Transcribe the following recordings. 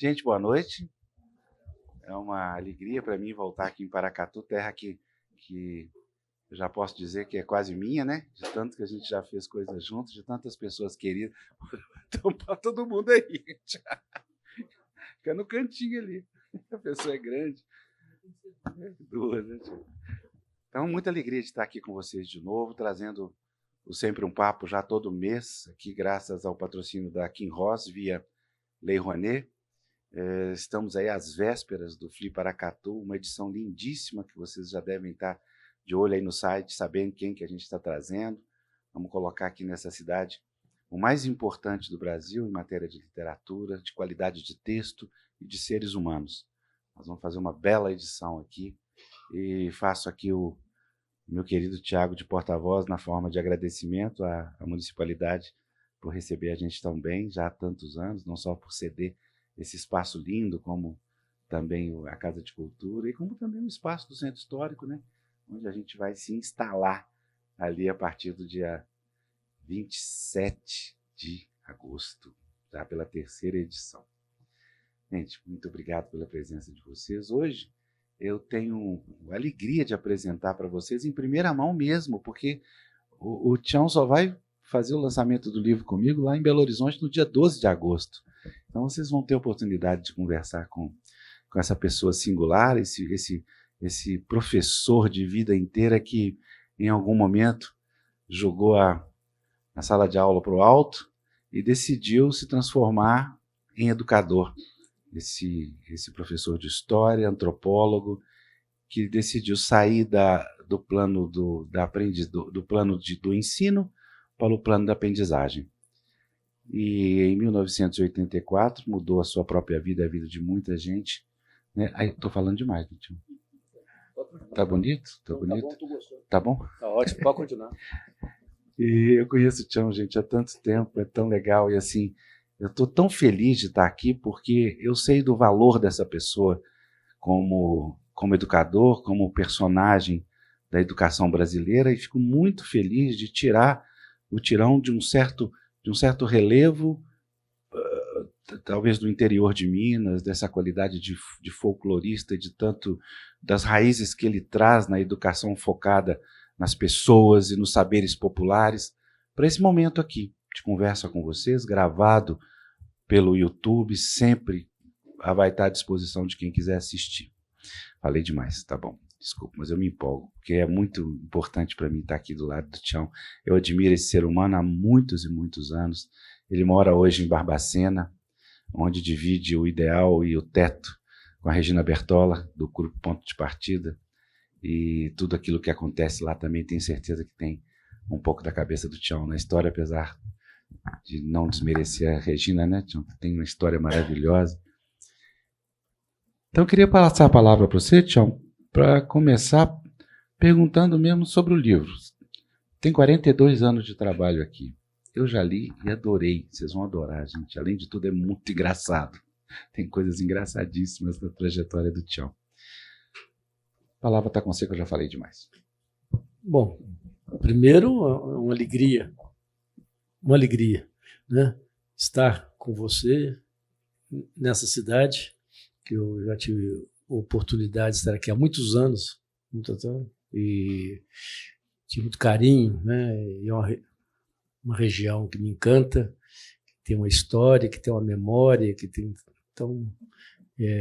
Gente, boa noite. É uma alegria para mim voltar aqui em Paracatu, terra que eu já posso dizer que é quase minha, né? De tanto que a gente já fez coisas juntos, de tantas pessoas queridas. Então, para todo mundo aí, gente. Fica no cantinho ali. A pessoa é grande. Duas, né? Então, muita alegria de estar aqui com vocês de novo, trazendo o Sempre um Papo já todo mês, aqui graças ao patrocínio da Kim Ross, via Lei Rouanet. Estamos aí às vésperas do Flip Paracatu, uma edição lindíssima que vocês já devem estar de olho aí no site, sabendo quem que a gente está trazendo. Vamos colocar aqui nessa cidade o mais importante do Brasil em matéria de literatura, de qualidade de texto e de seres humanos. Nós vamos fazer uma bela edição aqui e faço aqui o meu querido Tiago de porta-voz na forma de agradecimento à municipalidade por receber a gente tão bem já há tantos anos, não só por ceder esse espaço lindo, como também a Casa de Cultura e como também o espaço do Centro Histórico, né? Onde a gente vai se instalar ali a partir do dia 27 de agosto, já pela terceira edição. Gente, muito obrigado pela presença de vocês. Hoje eu tenho a alegria de apresentar para vocês em primeira mão mesmo, porque o Tião só vai fazer o lançamento do livro comigo lá em Belo Horizonte no dia 12 de agosto. Então vocês vão ter a oportunidade de conversar com essa pessoa singular, esse professor de vida inteira que em algum momento jogou a sala de aula para o alto e decidiu se transformar em educador. Esse professor de história, antropólogo, que decidiu sair do plano do ensino para o plano da aprendizagem. E em 1984 mudou a sua própria vida, a vida de muita gente. Né? Estou falando demais, Tio. Tá bonito? Tá bonito? Tá bom, tu gostou. Tá bom? Tá ótimo, pode continuar. E eu conheço o Tião, gente, há tanto tempo, é tão legal. E assim, eu estou tão feliz de estar aqui porque eu sei do valor dessa pessoa como educador, como personagem da educação brasileira, e fico muito feliz de tirar o Tirão de um certo relevo, talvez do interior de Minas, dessa qualidade de folclorista, de tanto das raízes que ele traz na educação focada nas pessoas e nos saberes populares, para esse momento aqui de conversa com vocês, gravado pelo YouTube, sempre vai estar à disposição de quem quiser assistir. Falei demais, tá bom. Desculpa, mas eu me empolgo, porque é muito importante para mim estar aqui do lado do Tião. Eu admiro esse ser humano há muitos e muitos anos. Ele mora hoje em Barbacena, onde divide o ideal e o teto com a Regina Bertola, do Grupo Ponto de Partida. E tudo aquilo que acontece lá também tenho certeza que tem um pouco da cabeça do Tião na história, apesar de não desmerecer a Regina, né, Tião? Tem uma história maravilhosa. Então eu queria passar a palavra para você, Tião, para começar perguntando mesmo sobre o livro. Tem 42 anos de trabalho aqui. Eu já li e adorei. Vocês vão adorar, gente. Além de tudo, é muito engraçado. Tem coisas engraçadíssimas na trajetória do Tião. A palavra está com você, que eu já falei demais. Bom, primeiro, uma alegria, né? Estar com você nessa cidade, que eu já tive oportunidade de estar aqui há muitos anos, e tive muito carinho, né? E é uma região que me encanta, que tem uma história, que tem uma memória, que tem... Então,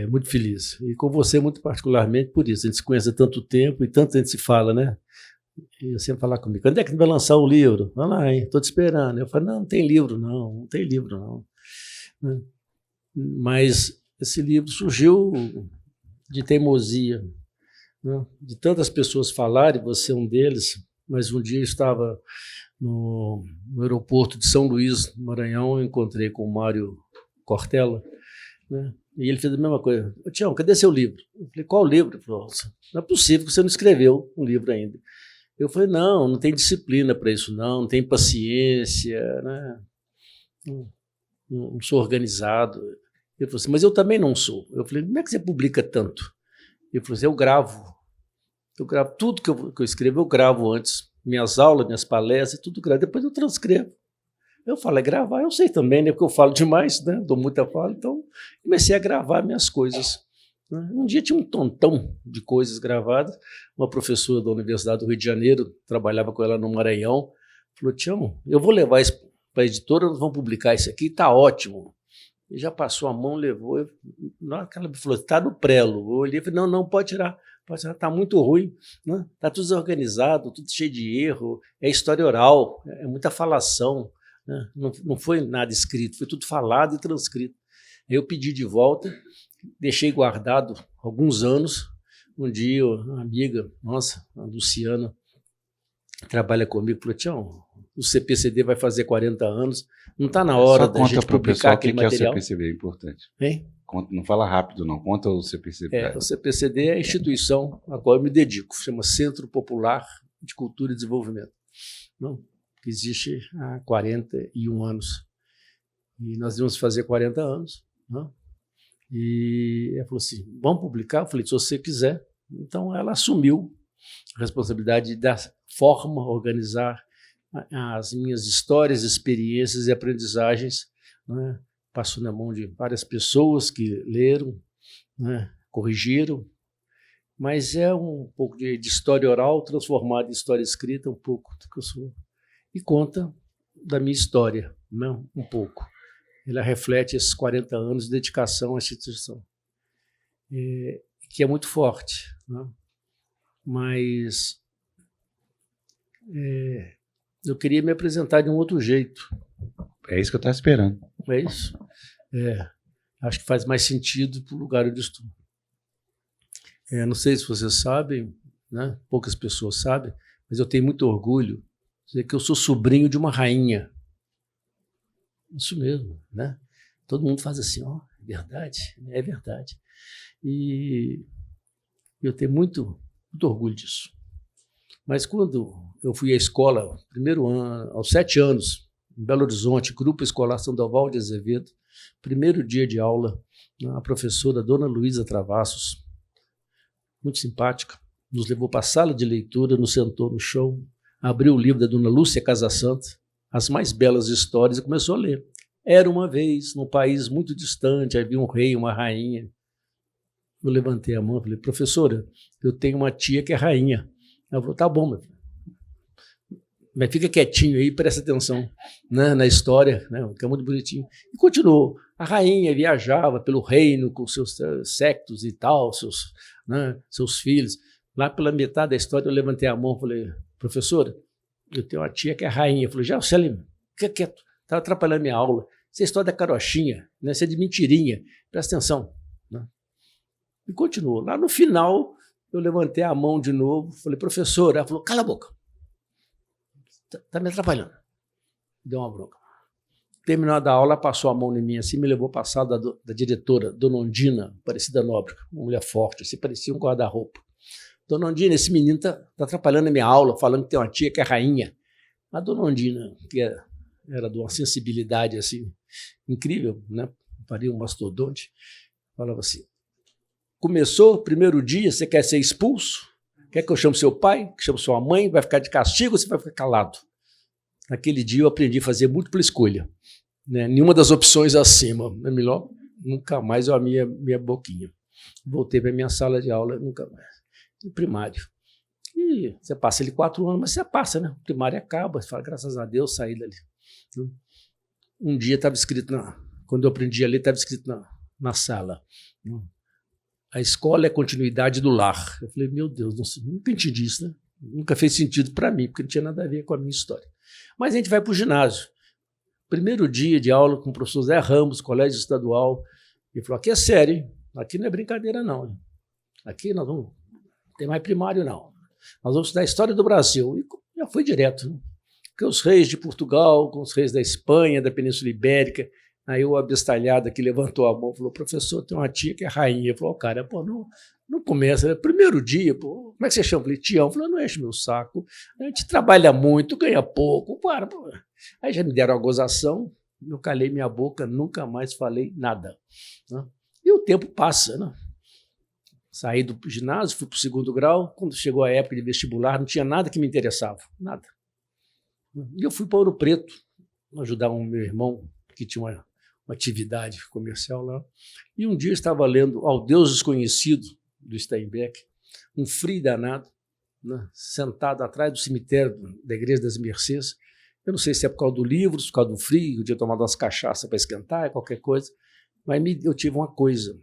muito feliz. E com você, muito particularmente, por isso. A gente se conhece há tanto tempo e tanto a gente se fala, né? E eu sempre falar comigo, quando é que vai lançar o livro? Vai lá, hein? Estou te esperando. Eu falo, não tem livro, não tem livro, não. Mas esse livro surgiu de teimosia, né? De tantas pessoas falarem, você é um deles, mas um dia eu estava no aeroporto de São Luís, no Maranhão, eu encontrei com o Mário Cortella, né? E ele fez a mesma coisa. Tião, cadê seu livro? Eu falei, qual livro? Ele falou, não é possível que você não escreveu um livro ainda. Eu falei, não tem disciplina para isso, não tem paciência, né? Não sou organizado. Ele falou assim, mas eu também não sou. Eu falei, como é que você publica tanto? Ele falou assim, eu gravo tudo que eu escrevo, eu gravo antes. Minhas aulas, minhas palestras, tudo gravo. Depois eu transcrevo. Eu falo, é gravar, eu sei também, né? Porque eu falo demais, né? Dou muita fala, então comecei a gravar minhas coisas. Né? Um dia tinha um tontão de coisas gravadas. Uma professora da Universidade do Rio de Janeiro, trabalhava com ela no Maranhão, falou, Tião, eu vou levar isso para a editora, nós vamos publicar isso aqui, está ótimo. E já passou a mão, levou. Na hora que ela me falou, está no prelo. Eu olhei e falei, não, pode tirar, está muito ruim. Está tudo desorganizado, tudo cheio de erro, é história oral, é muita falação. Né? Não foi nada escrito, foi tudo falado e transcrito. Eu pedi de volta, deixei guardado alguns anos. Um dia, uma amiga nossa, a Luciana, trabalha comigo, falou, Tião, o CPCD vai fazer 40 anos, não está na hora da gente publicar aquele material. O que é o CPCD, é importante. Hein? Não fala rápido, não. Conta o CPCD. O CPCD é a instituição a qual eu me dedico, chama Centro Popular de Cultura e Desenvolvimento, que existe há 41 anos. E nós íamos fazer 40 anos. E ela falou assim, vamos publicar? Eu falei, se você quiser. Então ela assumiu a responsabilidade da forma, organizar as minhas histórias, experiências e aprendizagens, né? Passou na mão de várias pessoas que leram, né? Corrigiram, mas é um pouco de história oral transformada em história escrita, um pouco do que eu sou, e conta da minha história, né? Um pouco. Ela reflete esses 40 anos de dedicação à instituição, que é muito forte, né? Mas eu queria me apresentar de um outro jeito. É isso que eu estava esperando. É isso? Acho que faz mais sentido para o lugar onde estou. Não sei se vocês sabem, né? Poucas pessoas sabem, mas eu tenho muito orgulho de dizer que eu sou sobrinho de uma rainha. Isso mesmo, né? Todo mundo faz assim, verdade, é verdade. E eu tenho muito orgulho disso. Mas quando eu fui à escola, primeiro ano, aos 7 anos, em Belo Horizonte, Grupo Escolar Sandoval de Azevedo, primeiro dia de aula, a professora Dona Luísa Travassos, muito simpática, nos levou para a sala de leitura, nos sentou no chão, abriu o livro da Dona Lúcia Casasanta, As Mais Belas Histórias, e começou a ler. Era uma vez, num país muito distante, havia um rei, uma rainha. Eu levantei a mão e falei, professora, eu tenho uma tia que é rainha. Ela falou, tá bom, meu filho. Mas fica quietinho aí, presta atenção, né, na história, né, que é muito bonitinho. E continuou. A rainha viajava pelo reino com seus séquitos e tal, seus filhos. Lá pela metade da história eu levantei a mão e falei, professora, eu tenho uma tia que é rainha. Eu falei, já, Célio, fica quieto, estava atrapalhando minha aula. Isso é história da carochinha, né, isso é de mentirinha, presta atenção. Né? E continuou. Lá no final, eu levantei a mão de novo, falei, professora, ela falou, cala a boca. Está me atrapalhando. Deu uma bronca. Terminada a aula, passou a mão em mim assim, me levou para a sala da diretora, Dona Ondina, Aparecida Nóbrega, uma mulher forte, assim, parecia um guarda-roupa. Dona Ondina, esse menino está atrapalhando a minha aula, falando que tem uma tia que é rainha. A Dona Ondina, que era de uma sensibilidade assim, incrível, né? Parecia um mastodonte, falava assim, começou, primeiro dia, você quer ser expulso? Quer que eu chame seu pai, que chame sua mãe, vai ficar de castigo ou você vai ficar calado? Naquele dia eu aprendi a fazer múltipla escolha. Né? Nenhuma das opções acima. É melhor nunca mais eu a minha boquinha. Voltei para a minha sala de aula, nunca mais. No primário. E você passa ali 4 anos, mas você passa, né? O primário acaba, você fala, graças a Deus, saí dali. Um dia estava escrito, quando eu aprendi a ler, estava escrito na sala. A escola é a continuidade do lar. Eu falei, meu Deus, nunca entendi isso, né? Nunca fez sentido para mim, porque não tinha nada a ver com a minha história. Mas a gente vai para o ginásio. Primeiro dia de aula com o professor Zé Ramos, colégio estadual. Ele falou, aqui é sério, hein? Aqui não é brincadeira, não. Aqui nós vamos... Não tem mais primário, não. Nós vamos estudar a história do Brasil. E já foi direto, né? Porque os reis de Portugal, com os reis da Espanha, da Península Ibérica. Aí o abestalhado aqui levantou a mão e falou, professor, tem uma tia que é rainha. Ele falou, cara, pô, não começa, né? Primeiro dia, pô, como é que você chama? Eu falei, Tião. Eu falei, não enche meu saco, a gente trabalha muito, ganha pouco, para, pô. Aí já me deram a gozação, eu calei minha boca, nunca mais falei nada. Né? E o tempo passa, né? Saí do ginásio, fui para o 2º grau, quando chegou a época de vestibular, não tinha nada que me interessava, nada. E eu fui para Ouro Preto, ajudar um meu irmão que tinha uma atividade comercial lá. E um dia eu estava lendo Ao Deus Desconhecido, do Steinbeck, um frio danado, né, sentado atrás do cemitério da Igreja das Mercês. Eu não sei se é por causa do livro, se é por causa do frio, eu tinha tomado umas cachaças para esquentar, qualquer coisa, mas eu tive uma coisa,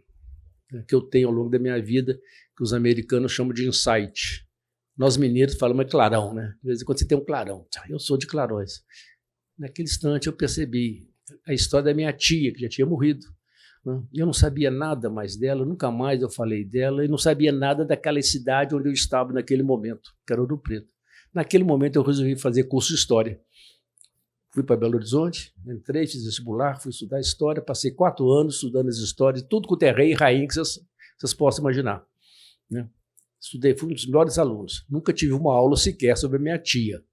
né, que eu tenho ao longo da minha vida, que os americanos chamam de insight. Nós mineiros falamos clarão, né? De vez em quando você tem um clarão. Eu sou de clarões. Naquele instante eu percebi a história da minha tia, que já tinha morrido, né? Eu não sabia nada mais dela, nunca mais eu falei dela, e não sabia nada daquela cidade onde eu estava naquele momento, que era Ouro Preto. Naquele momento eu resolvi fazer curso de História. Fui para Belo Horizonte, entrei, fiz vestibular, fui estudar História, passei 4 anos estudando as histórias, tudo com rei e rainha que vocês possam imaginar, né? Estudei, fui um dos melhores alunos. Nunca tive uma aula sequer sobre a minha tia,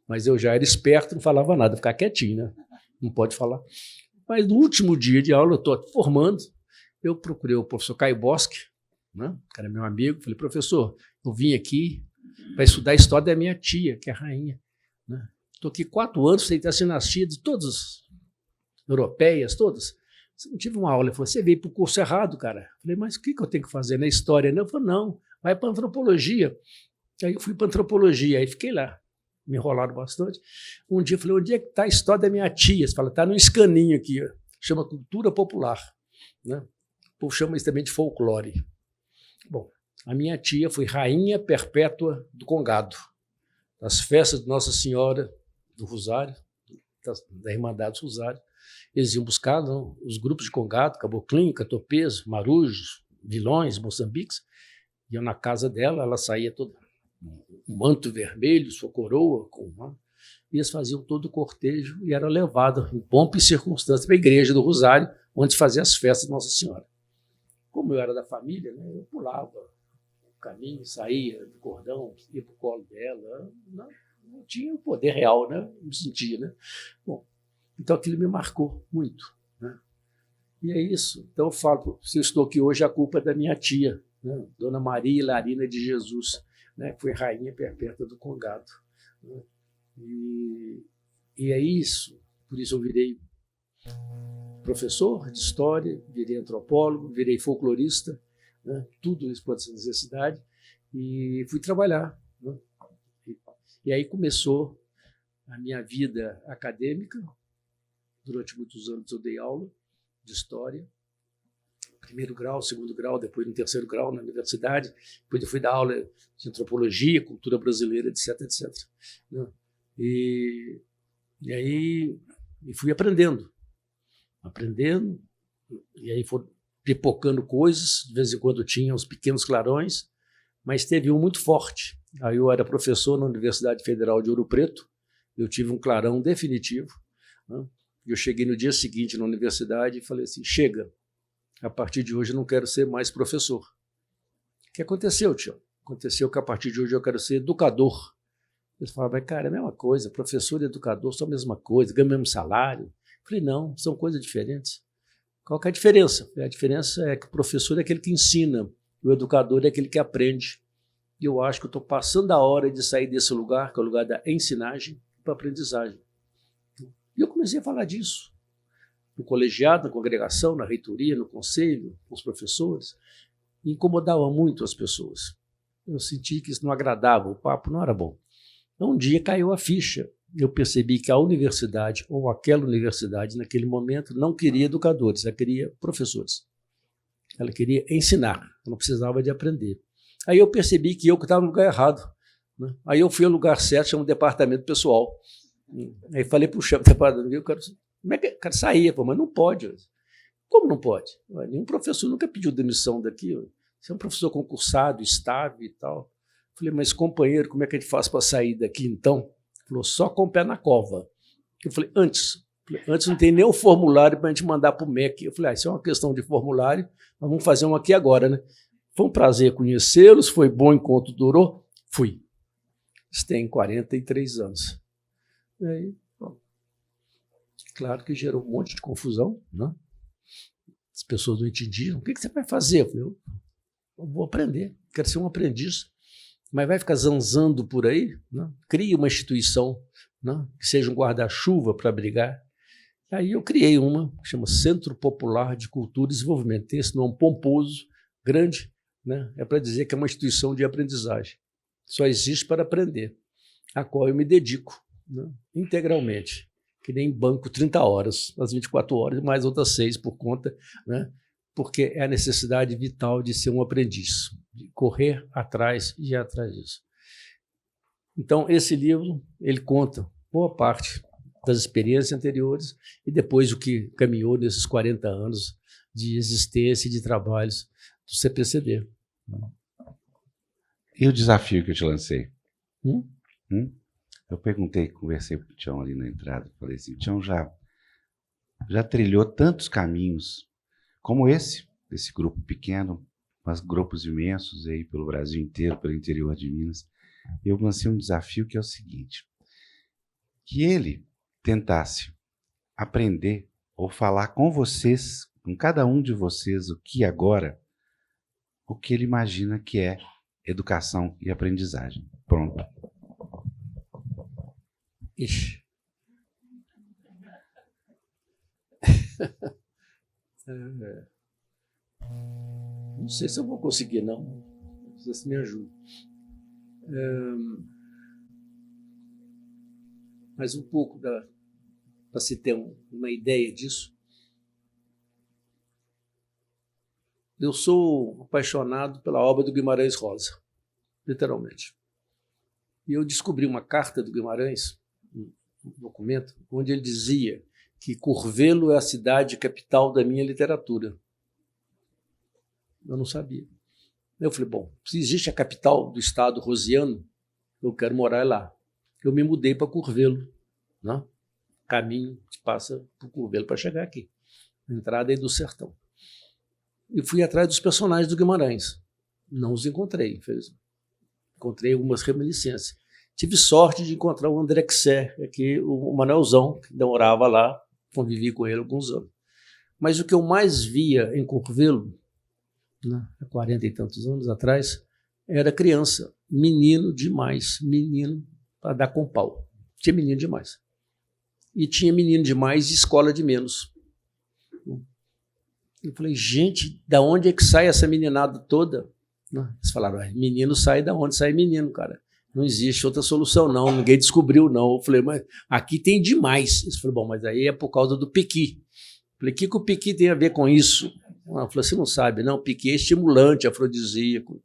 mas eu já era esperto, não falava nada, ficava quietinho, né? Não pode falar. Mas no último dia de aula, eu estou formando, eu procurei o professor Caio Bosque, né, que era meu amigo, falei, professor, eu vim aqui para estudar a história da minha tia, que é a rainha, né? Estou aqui 4 anos, sei as dinastias, todas europeias, todas. Você não tive uma aula. Ele falou, você veio para o curso errado, cara. Eu falei, mas o que eu tenho que fazer na história? Ele falou, não, vai para antropologia. Aí eu fui para antropologia, aí fiquei lá. Me enrolaram bastante. Um dia eu falei, onde é que está a história da minha tia? Você fala, está no escaninho aqui, ó. Chama cultura popular, né? O povo chama isso também de folclore. Bom, a minha tia foi rainha perpétua do Congado, das festas de Nossa Senhora do Rosário, da Irmandade do Rosário. Eles iam buscar, não, os grupos de Congado, Caboclinho, Catopês, Marujos, Vilões, Moçambiques, iam na casa dela, ela saía toda um manto vermelho, sua coroa, e eles faziam todo o cortejo e era levado em pompa e circunstância para a igreja do Rosário, onde fazia as festas de Nossa Senhora. Como eu era da família, né, eu pulava o caminho, saía do cordão, ia para o colo dela, não tinha o poder real, né? Não sentia, né? Bom, então aquilo me marcou muito, né? E é isso. Então eu falo, se eu estou aqui hoje, a culpa é da minha tia, né? Dona Maria Hilarina de Jesus, né? Foi rainha perpétua do Congado, né? E é isso. Por isso eu virei professor de história, virei antropólogo, virei folclorista, né? Tudo isso por essa necessidade, e fui trabalhar, né? E aí começou a minha vida acadêmica. Durante muitos anos eu dei aula de história, 1º grau, 2º grau, depois no 3º grau na universidade, depois eu fui dar aula de antropologia, cultura brasileira, etc, etc. E aí fui aprendendo, e aí foi pipocando coisas, de vez em quando tinha uns pequenos clarões, mas teve um muito forte. Aí eu era professor na Universidade Federal de Ouro Preto, eu tive um clarão definitivo, né? Eu cheguei no dia seguinte na universidade e falei assim, chega, a partir de hoje eu não quero ser mais professor. O que aconteceu, tio? Aconteceu que a partir de hoje eu quero ser educador. Eles falavam, cara, é a mesma coisa, professor e educador são a mesma coisa, ganham o mesmo salário. Eu falei, não, são coisas diferentes. Qual que é a diferença? A diferença é que o professor é aquele que ensina, o educador é aquele que aprende. E eu acho que eu estou passando a hora de sair desse lugar, que é o lugar da ensinagem, para a aprendizagem. E eu comecei a falar disso. No colegiado, na congregação, na reitoria, no conselho, com os professores. E incomodava muito as pessoas. Eu senti que isso não agradava, o papo não era bom. Então, um dia caiu a ficha. Eu percebi que a universidade, ou aquela universidade, naquele momento, não queria educadores, ela queria professores. Ela queria ensinar, ela não precisava de aprender. Aí eu percebi que eu estava no lugar errado, né? Aí eu fui ao lugar certo, chama departamento pessoal. Aí falei para o chefe do departamento, eu quero, como é que cara saía? Mas não pode. Como não pode? Nenhum professor nunca pediu demissão daqui. Você é um professor concursado, estável e tal. Falei, mas companheiro, como é que a gente faz para sair daqui então? Ele falou, só com o pé na cova. Eu falei, antes não tem nem o formulário para a gente mandar para o MEC. Eu falei, isso é uma questão de formulário, nós vamos fazer um aqui agora, né? Foi um prazer conhecê-los, foi bom enquanto durou. Fui. Eles têm 43 anos. E aí, bom, claro que gerou um monte de confusão, né? As pessoas não entendiam. O que você vai fazer? Eu falei, eu vou aprender, quero ser um aprendiz. Mas vai ficar zanzando por aí? Né? Crie uma instituição, né, que seja um guarda-chuva para abrigar Aí eu criei uma que chama Centro Popular de Cultura e Desenvolvimento. Tem esse nome pomposo, grande, né? É para dizer que é uma instituição de aprendizagem. Só existe para aprender, a qual eu me dedico, né, integralmente, que nem banco 30 horas, as 24 horas, mais outras 6 por conta, né, porque é a necessidade vital de ser um aprendiz, de correr atrás e ir atrás disso. Então, esse livro, ele conta boa parte das experiências anteriores e depois o que caminhou nesses 40 anos de existência e de trabalhos do CPCD. E o desafio que eu te lancei? Eu perguntei, conversei com o Tião ali na entrada, falei assim, o Tião já trilhou tantos caminhos como esse grupo pequeno, mas grupos imensos aí pelo Brasil inteiro, pelo interior de Minas. Eu lancei um desafio que é o seguinte, que ele tentasse aprender ou falar com vocês, com cada um de vocês, o que ele imagina que é educação e aprendizagem. Pronto. Ixi. Não sei se eu vou conseguir, não. Você me ajuda. Mas um pouco para se ter uma ideia disso. Eu sou apaixonado pela obra do Guimarães Rosa, literalmente. E eu descobri uma carta do Guimarães, um documento, onde ele dizia que Curvelo é a cidade capital da minha literatura. Eu não sabia. Eu falei, bom, se existe a capital do estado rosiano, eu quero morar lá. Eu me mudei para Curvelo, né? Caminho que passa por Curvelo para chegar aqui. A entrada aí do sertão. E fui atrás dos personagens do Guimarães. Não os encontrei, infelizmente. Encontrei algumas reminiscências. Tive sorte de encontrar o André Xer, aqui, o Manuelzão, que morava lá, convivi com ele alguns anos. Mas o que eu mais via em Curvelo, né, há 40 e tantos anos atrás, era criança, menino demais, menino para dar com pau. Tinha menino demais. E tinha menino demais e escola de menos. Eu falei, gente, da onde é que sai essa meninada toda? Eles falaram, menino sai da onde sai menino, cara. Não existe outra solução, não. Ninguém descobriu, não. Eu falei, mas aqui tem demais. Eles falaram, bom, mas aí é por causa do piqui. Eu falei, o que o piqui tem a ver com isso? Ela falou, você não sabe, não. Piqui é estimulante, afrodisíaco.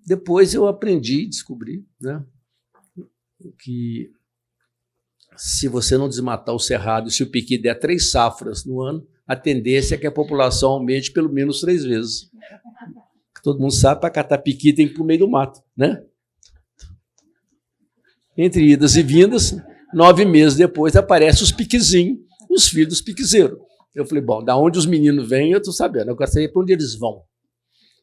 Depois eu aprendi, descobri, né, que se você não desmatar o cerrado, se o piqui der 3 safras no ano, a tendência é que a população aumente pelo menos 3 vezes. Todo mundo sabe, para catar piqui tem que ir para o meio do mato, né? Entre idas e vindas, 9 meses depois aparecem os piquizinhos, os filhos dos piquezeiros. Eu falei, bom, da onde os meninos vêm, eu estou sabendo. Eu quero saber para onde eles vão.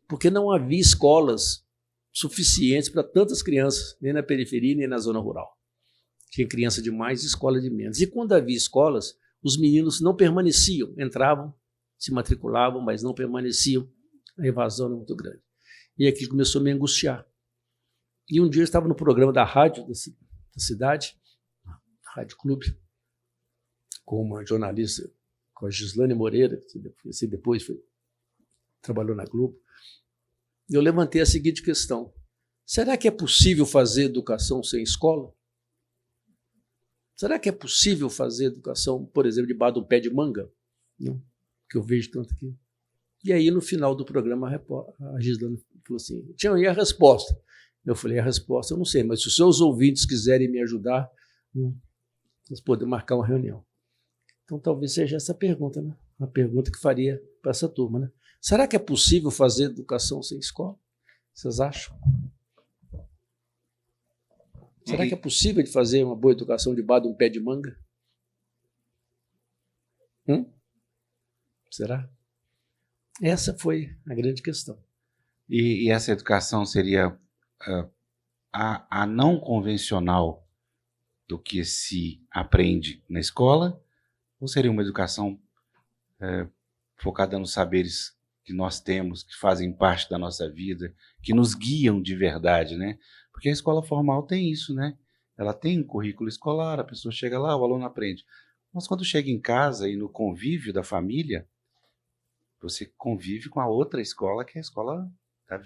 Porque não havia escolas suficientes para tantas crianças, nem na periferia, nem na zona rural. Tinha criança de mais e escola de menos. E quando havia escolas, os meninos não permaneciam, entravam, se matriculavam, mas não permaneciam. A evasão era muito grande. E aquilo começou a me angustiar. E um dia eu estava no programa da rádio da cidade, Rádio Clube, com uma jornalista, com a Gislane Moreira, que depois trabalhou na Globo. Eu levantei a seguinte questão: será que é possível fazer educação sem escola? Será que é possível fazer educação, por exemplo, debaixo de um pé de manga? Não, que eu vejo tanto aqui. E aí, no final do programa, a Gislane falou assim, Tião, e a resposta? Eu falei, a resposta eu não sei, mas se os seus ouvintes quiserem me ajudar, nós podemos marcar uma reunião. Então, talvez seja essa a pergunta, né? A pergunta que faria para essa turma, né? Será que é possível fazer educação sem escola? Vocês acham? Será que é possível de fazer uma boa educação debaixo de um pé de manga? Será? Essa foi a grande questão. E essa educação seria a não convencional do que se aprende na escola? Ou seria uma educação focada nos saberes que nós temos, que fazem parte da nossa vida, que nos guiam de verdade, né? Porque a escola formal tem isso, né? Ela tem um currículo escolar, a pessoa chega lá, o aluno aprende. Mas quando chega em casa e no convívio da família, você convive com a outra escola, que é a escola da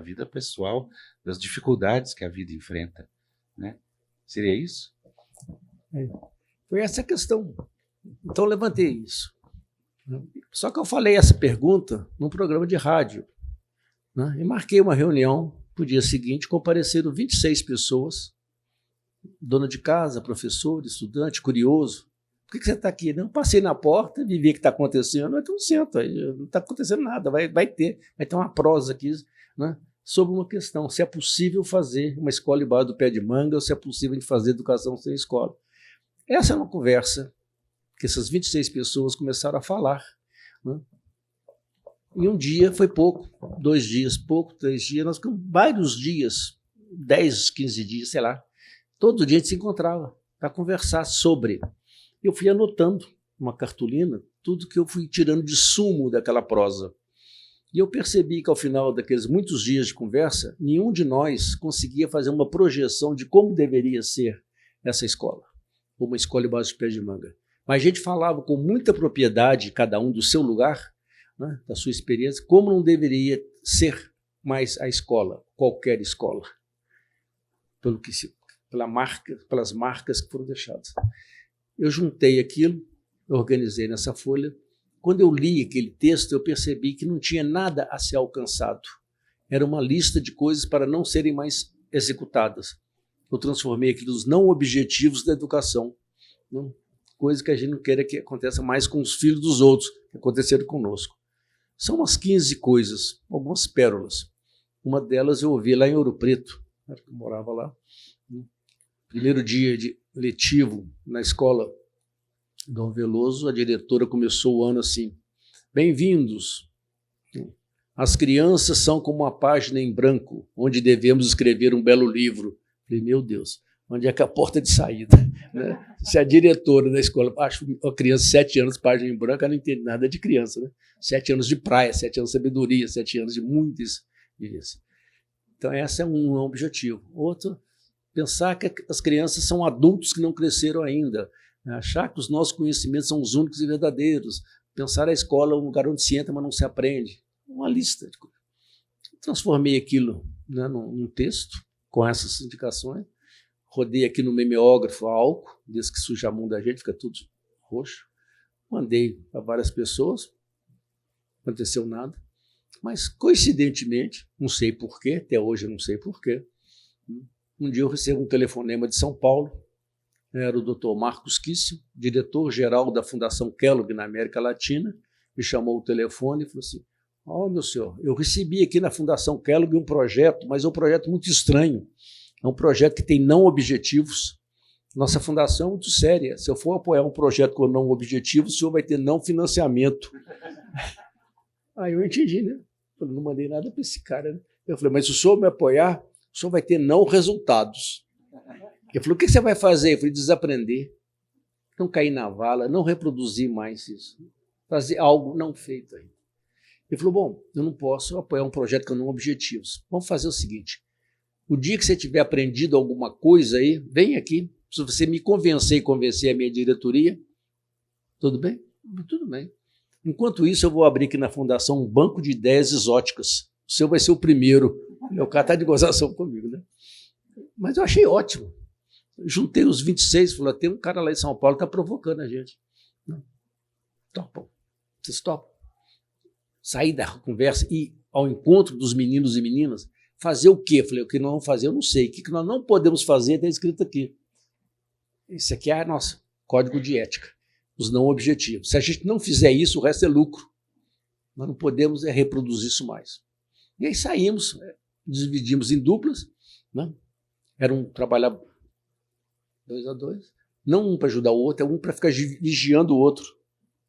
vida pessoal, das dificuldades que a vida enfrenta, né? Seria isso? Foi essa a questão. Então, levantei isso. Só que eu falei essa pergunta num programa de rádio, né? E marquei uma reunião para o dia seguinte, compareceram 26 pessoas, dona de casa, professor, estudante, curioso. Por que você está aqui? Não, passei na porta, vi o que está acontecendo, então sento, não está acontecendo nada, vai ter uma prosa aqui, né, sobre uma questão, se é possível fazer uma escola embaixo do pé de manga ou se é possível de fazer educação sem escola. Essa é uma conversa que essas 26 pessoas começaram a falar, né? E um dia foi pouco, 2 dias, pouco, 3 dias, nós ficamos vários dias, 10, 15 dias, sei lá, todo dia a gente se encontrava para conversar sobre. Eu fui anotando uma cartolina, tudo que eu fui tirando de sumo daquela prosa. E eu percebi que ao final daqueles muitos dias de conversa, nenhum de nós conseguia fazer uma projeção de como deveria ser essa escola, uma escola embaixo do pé de manga. Mas a gente falava com muita propriedade, cada um do seu lugar, né, da sua experiência, como não deveria ser mais a escola, qualquer escola, pelas marcas que foram deixadas. Eu juntei aquilo, organizei nessa folha. Quando eu li aquele texto, eu percebi que não tinha nada a ser alcançado. Era uma lista de coisas para não serem mais executadas. Eu transformei aquilo nos não objetivos da educação. Né? Coisa que a gente não quer que aconteça mais com os filhos dos outros, que aconteceram conosco. São umas 15 coisas, algumas pérolas. Uma delas eu ouvi lá em Ouro Preto, eu morava lá. Primeiro dia de letivo na escola Dom Veloso, a diretora começou o ano assim: bem-vindos, as crianças são como uma página em branco, onde devemos escrever um belo livro. Falei, meu Deus, onde é que é a porta de saída? Né? Se a diretora da escola acha uma criança de 7 anos, página em branco, ela não entende nada de criança, né? 7 anos de praia, 7 anos de sabedoria, 7 anos de muitas vivências. Então, esse é um objetivo. Outro, pensar que as crianças são adultos que não cresceram ainda, achar que os nossos conhecimentos são os únicos e verdadeiros, pensar a escola um lugar onde se entra, mas não se aprende. Uma lista de coisas. Transformei aquilo, né, num texto, com essas indicações, rodei aqui no mimeógrafo a álcool, desde que suja a mão da gente, fica tudo roxo, mandei para várias pessoas, não aconteceu nada, mas coincidentemente, não sei porquê, até hoje eu não sei porquê, um dia eu recebo um telefonema de São Paulo, era o Dr. Marcos Kício, diretor-geral da Fundação Kellogg na América Latina, me chamou o telefone e falou assim: ó, meu senhor, eu recebi aqui na Fundação Kellogg um projeto, mas é um projeto muito estranho, é um projeto que tem não objetivos. Nossa fundação é muito séria, se eu for apoiar um projeto com não objetivos, o senhor vai ter não financiamento. Aí eu entendi, né? Eu não mandei nada para esse cara, né? Eu falei, mas se o senhor me apoiar, o senhor vai ter não resultados. Ele falou, o que você vai fazer? Eu falei, desaprender, não cair na vala, não reproduzir mais isso, fazer algo não feito ainda. Ele falou, bom, eu não posso apoiar um projeto com não objetivos. Vamos fazer o seguinte, o dia que você tiver aprendido alguma coisa aí, vem aqui, se você me convencer e convencer a minha diretoria, tudo bem? Tudo bem. Enquanto isso, eu vou abrir aqui na Fundação um banco de ideias exóticas. O seu vai ser o primeiro. O cara está de gozação comigo, né? Mas eu achei ótimo. Juntei os 26, falei, tem um cara lá em São Paulo que está provocando a gente. Topam. Vocês topam? Sair da conversa e ir ao encontro dos meninos e meninas, fazer o quê? Falei, o que nós vamos fazer, eu não sei. O que nós não podemos fazer está escrito aqui. Esse aqui é o nosso código de ética, os não objetivos. Se a gente não fizer isso, o resto é lucro. Nós não podemos reproduzir isso mais. E aí saímos, dividimos em duplas, né? Era um trabalhar 2 a 2, não um para ajudar o outro, é um para ficar vigiando o outro,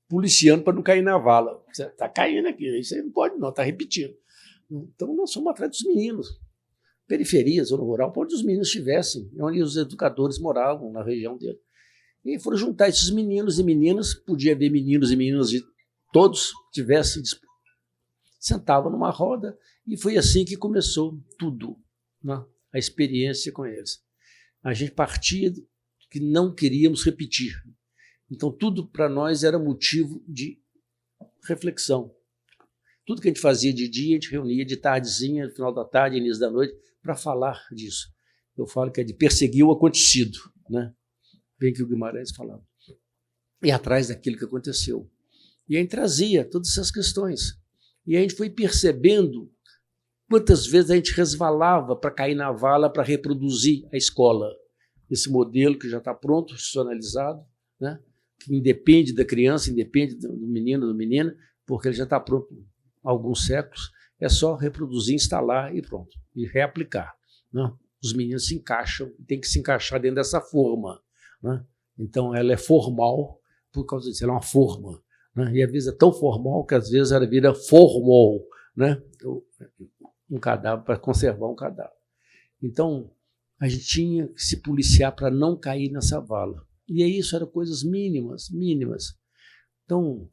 policiando para não cair na vala. Você está caindo aqui, isso aí não pode não, está repetindo. Então nós fomos atrás dos meninos. Periferias, zona rural, onde os meninos estivessem, onde os educadores moravam, na região dele. E foram juntar esses meninos e meninas, podia haver meninos e meninas de todos tivessem, sentavam numa roda, e foi assim que começou tudo, né? A experiência com eles. A gente partia que não queríamos repetir. Então, tudo para nós era motivo de reflexão. Tudo que a gente fazia de dia, a gente reunia de tardezinha, no final da tarde, início da noite, para falar disso. Eu falo que é de perseguir o acontecido, né? Bem que o Guimarães falava. E atrás daquilo que aconteceu. E a gente trazia todas essas questões. E a gente foi percebendo quantas vezes a gente resvalava para cair na vala para reproduzir a escola. Esse modelo que já está pronto, institucionalizado, né? Que independe da criança, independe do menino, da menina, porque ele já está pronto há alguns séculos, é só reproduzir, instalar e pronto, e reaplicar, né? Os meninos se encaixam, tem que se encaixar dentro dessa forma, né? Então ela é formal por causa disso, ela é uma forma, né? E às vezes é tão formal que às vezes ela vira formal, né? Um cadáver, para conservar um cadáver. Então a gente tinha que se policiar para não cair nessa vala. E é isso, eram coisas mínimas, mínimas. Então,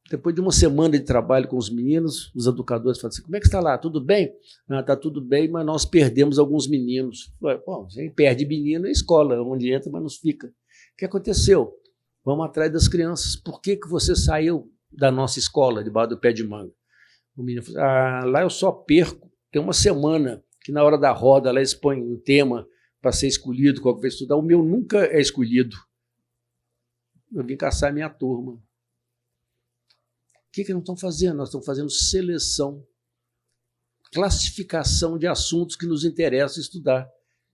depois de uma semana de trabalho com os meninos, os educadores falaram assim, como é que está lá? Tudo bem? Ah, está tudo bem, mas nós perdemos alguns meninos. Bom, a gente perde menino na escola, onde entra, mas não fica. O que aconteceu? Vamos atrás das crianças. Por que você saiu da nossa escola, debaixo do pé de manga? O menino falou, lá eu só perco. Tem uma semana que na hora da roda lá eles põem um tema para ser escolhido, qual que vai estudar. O meu nunca é escolhido. Eu vim caçar a minha turma. O que nós estamos fazendo? Nós estamos fazendo seleção, classificação de assuntos que nos interessam estudar.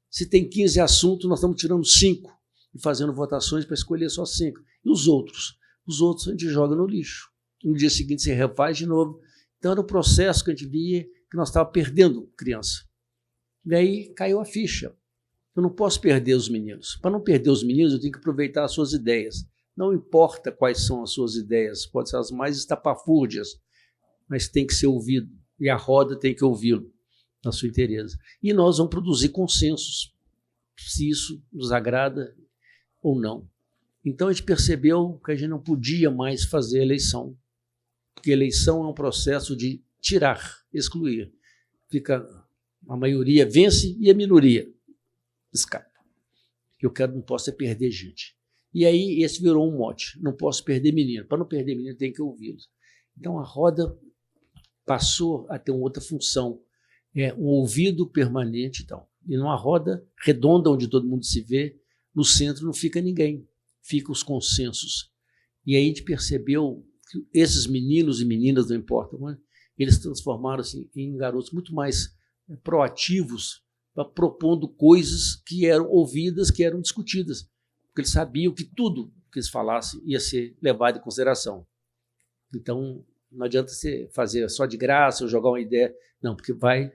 Se tem 15 assuntos, nós estamos tirando 5 e fazendo votações para escolher só 5. E os outros? Os outros a gente joga no lixo. No dia seguinte se refaz de novo. Então era um processo que a gente via que nós estávamos perdendo criança. E aí caiu a ficha. Eu não posso perder os meninos. Para não perder os meninos, eu tenho que aproveitar as suas ideias. Não importa quais são as suas ideias, pode ser as mais estapafúrdias, mas tem que ser ouvido. E a roda tem que ouvi-lo, na sua inteireza. E nós vamos produzir consensos, se isso nos agrada ou não. Então a gente percebeu que a gente não podia mais fazer eleição, porque eleição é um processo de tirar, excluir. Fica, a maioria vence e a minoria escapa. Eu não posso é perder gente. E aí esse virou um mote, não posso perder menino. Para não perder menino, tem que ouvi-los. Então a roda passou a ter uma outra função, um ouvido permanente e tal. E numa roda redonda, onde todo mundo se vê, no centro não fica ninguém, ficam os consensos. E aí a gente percebeu que esses meninos e meninas, não importa, eles transformaram-se em garotos muito mais proativos, propondo coisas que eram ouvidas, que eram discutidas, porque eles sabiam que tudo que eles falassem ia ser levado em consideração. Então, não adianta você fazer só de graça ou jogar uma ideia, não, porque vai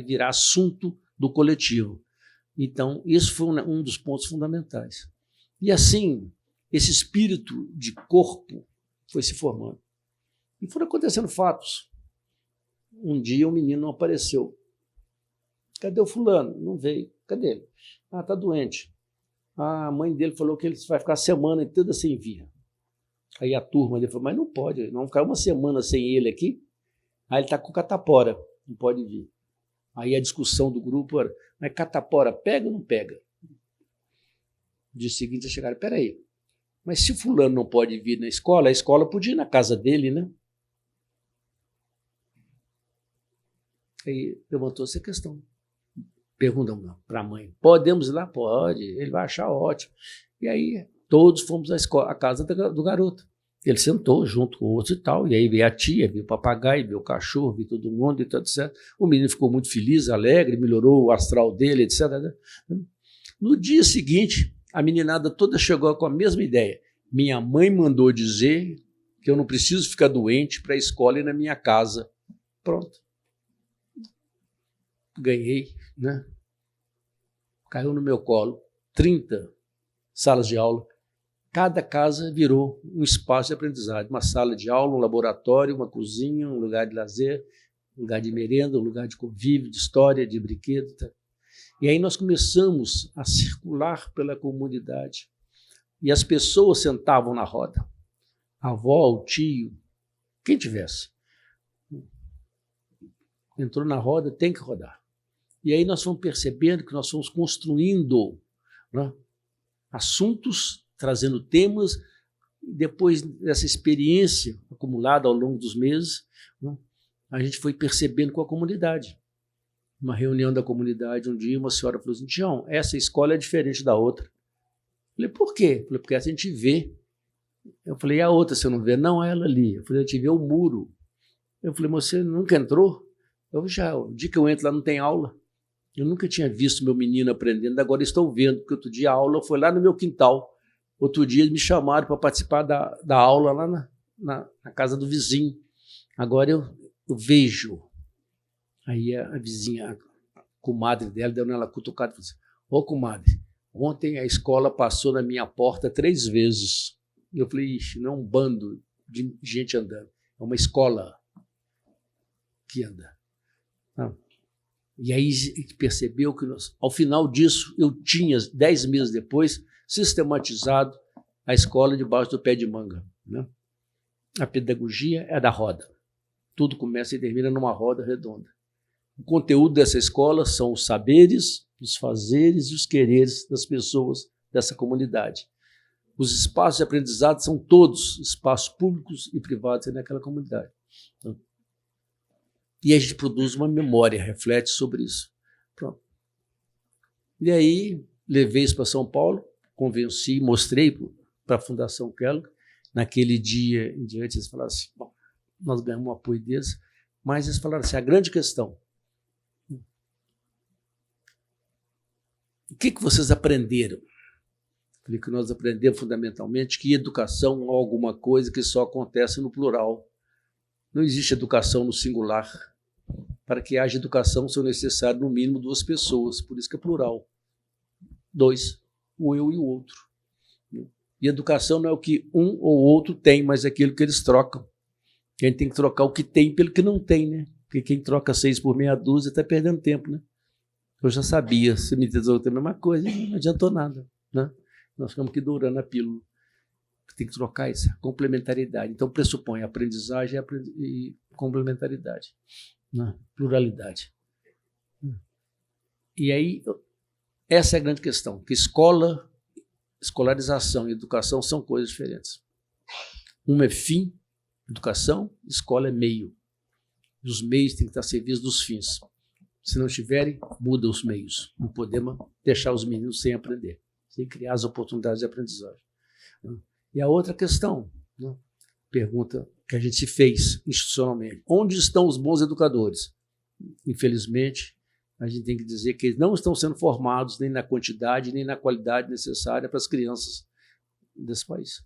virar assunto do coletivo. Então, isso foi um dos pontos fundamentais. E assim, esse espírito de corpo foi se formando. E foram acontecendo fatos. Um dia um menino não apareceu. Cadê o fulano? Não veio. Cadê ele? Está doente. A mãe dele falou que ele vai ficar a semana toda sem vir. Aí a turma dele falou, mas não pode, não ficar uma semana sem ele aqui. Aí ele está com catapora, não pode vir. Aí a discussão do grupo era, mas catapora pega ou não pega? No dia seguinte eles chegaram, peraí, mas se o fulano não pode vir na escola, a escola podia ir na casa dele, né? Aí levantou-se a questão. Perguntamos para a mãe, podemos ir lá? Pode, ele vai achar ótimo. E aí todos fomos à casa do garoto. Ele sentou junto com o outro e tal, e aí veio a tia, veio o papagaio, veio o cachorro, veio todo mundo e tudo certo. O menino ficou muito feliz, alegre, melhorou o astral dele, etc. No dia seguinte, a meninada toda chegou com a mesma ideia. Minha mãe mandou dizer que eu não preciso ficar doente para a escola ir na minha casa. Pronto. Ganhei, né? Caiu no meu colo. 30 salas de aula. Cada casa virou um espaço de aprendizagem. Uma sala de aula, um laboratório, uma cozinha, um lugar de lazer, um lugar de merenda, um lugar de convívio, de história, de brinquedo. Tá? E aí nós começamos a circular pela comunidade. E as pessoas sentavam na roda. A avó, o tio, quem tivesse. Entrou na roda, tem que rodar. E aí nós fomos percebendo que nós fomos construindo, né, assuntos, trazendo temas. Depois dessa experiência acumulada ao longo dos meses, né, a gente foi percebendo com a comunidade. Uma reunião da comunidade, um dia, uma senhora falou assim: Tião, essa escola é diferente da outra. Eu falei: por quê? Eu falei: porque essa a gente vê. Eu falei: e a outra você não vê? Não, ela ali. Eu falei: a gente vê o muro. Eu falei: você nunca entrou? Eu já, o dia que eu entro lá não tem aula. Eu nunca tinha visto meu menino aprendendo, agora estou vendo, porque outro dia a aula foi lá no meu quintal. Outro dia me chamaram para participar da aula lá na casa do vizinho. Agora eu vejo. Aí a vizinha, a comadre dela, deu nela cutucada e falou assim: ô comadre, ontem a escola passou na minha porta 3 vezes. Eu falei: ixi, não é um bando de gente andando, é uma escola que anda. E aí percebeu que, ao final disso, eu tinha, 10 meses depois, sistematizado a escola debaixo do pé de manga. Né? A pedagogia é da roda. Tudo começa e termina numa roda redonda. O conteúdo dessa escola são os saberes, os fazeres e os quereres das pessoas dessa comunidade. Os espaços de aprendizado são todos espaços públicos e privados naquela comunidade. E a gente produz uma memória, reflete sobre isso. Pronto. E aí, levei isso para São Paulo, convenci, mostrei para a Fundação Kellogg. Naquele dia em diante, eles falaram assim: bom, nós ganhamos um apoio deles, mas eles falaram assim: a grande questão, o que vocês aprenderam? Falei que nós aprendemos fundamentalmente que educação é alguma coisa que só acontece no plural. Não existe educação no singular. Para que haja educação são necessárias no mínimo 2 pessoas, por isso que é plural. 2, o eu e o outro. E educação não é o que um ou outro tem, mas é aquilo que eles trocam. A gente tem que trocar o que tem pelo que não tem, né? Porque quem troca 6 por meia dúzia está perdendo tempo, né? Eu já sabia, se me diz outra mesma coisa, não adiantou nada, né? Nós ficamos aqui dourando a pílula. Tem que trocar isso, complementaridade. Então pressupõe aprendizagem e complementaridade, né? Pluralidade. E aí, essa é a grande questão, que escolarização e educação são coisas diferentes. Uma é fim, educação, escola é meio. Os meios têm que estar servidos dos fins. Se não estiverem, muda os meios. Não podemos deixar os meninos sem aprender, sem criar as oportunidades de aprendizagem. E a outra questão, né? Pergunta que a gente se fez institucionalmente: onde estão os bons educadores? Infelizmente, a gente tem que dizer que eles não estão sendo formados nem na quantidade, nem na qualidade necessária para as crianças desse país.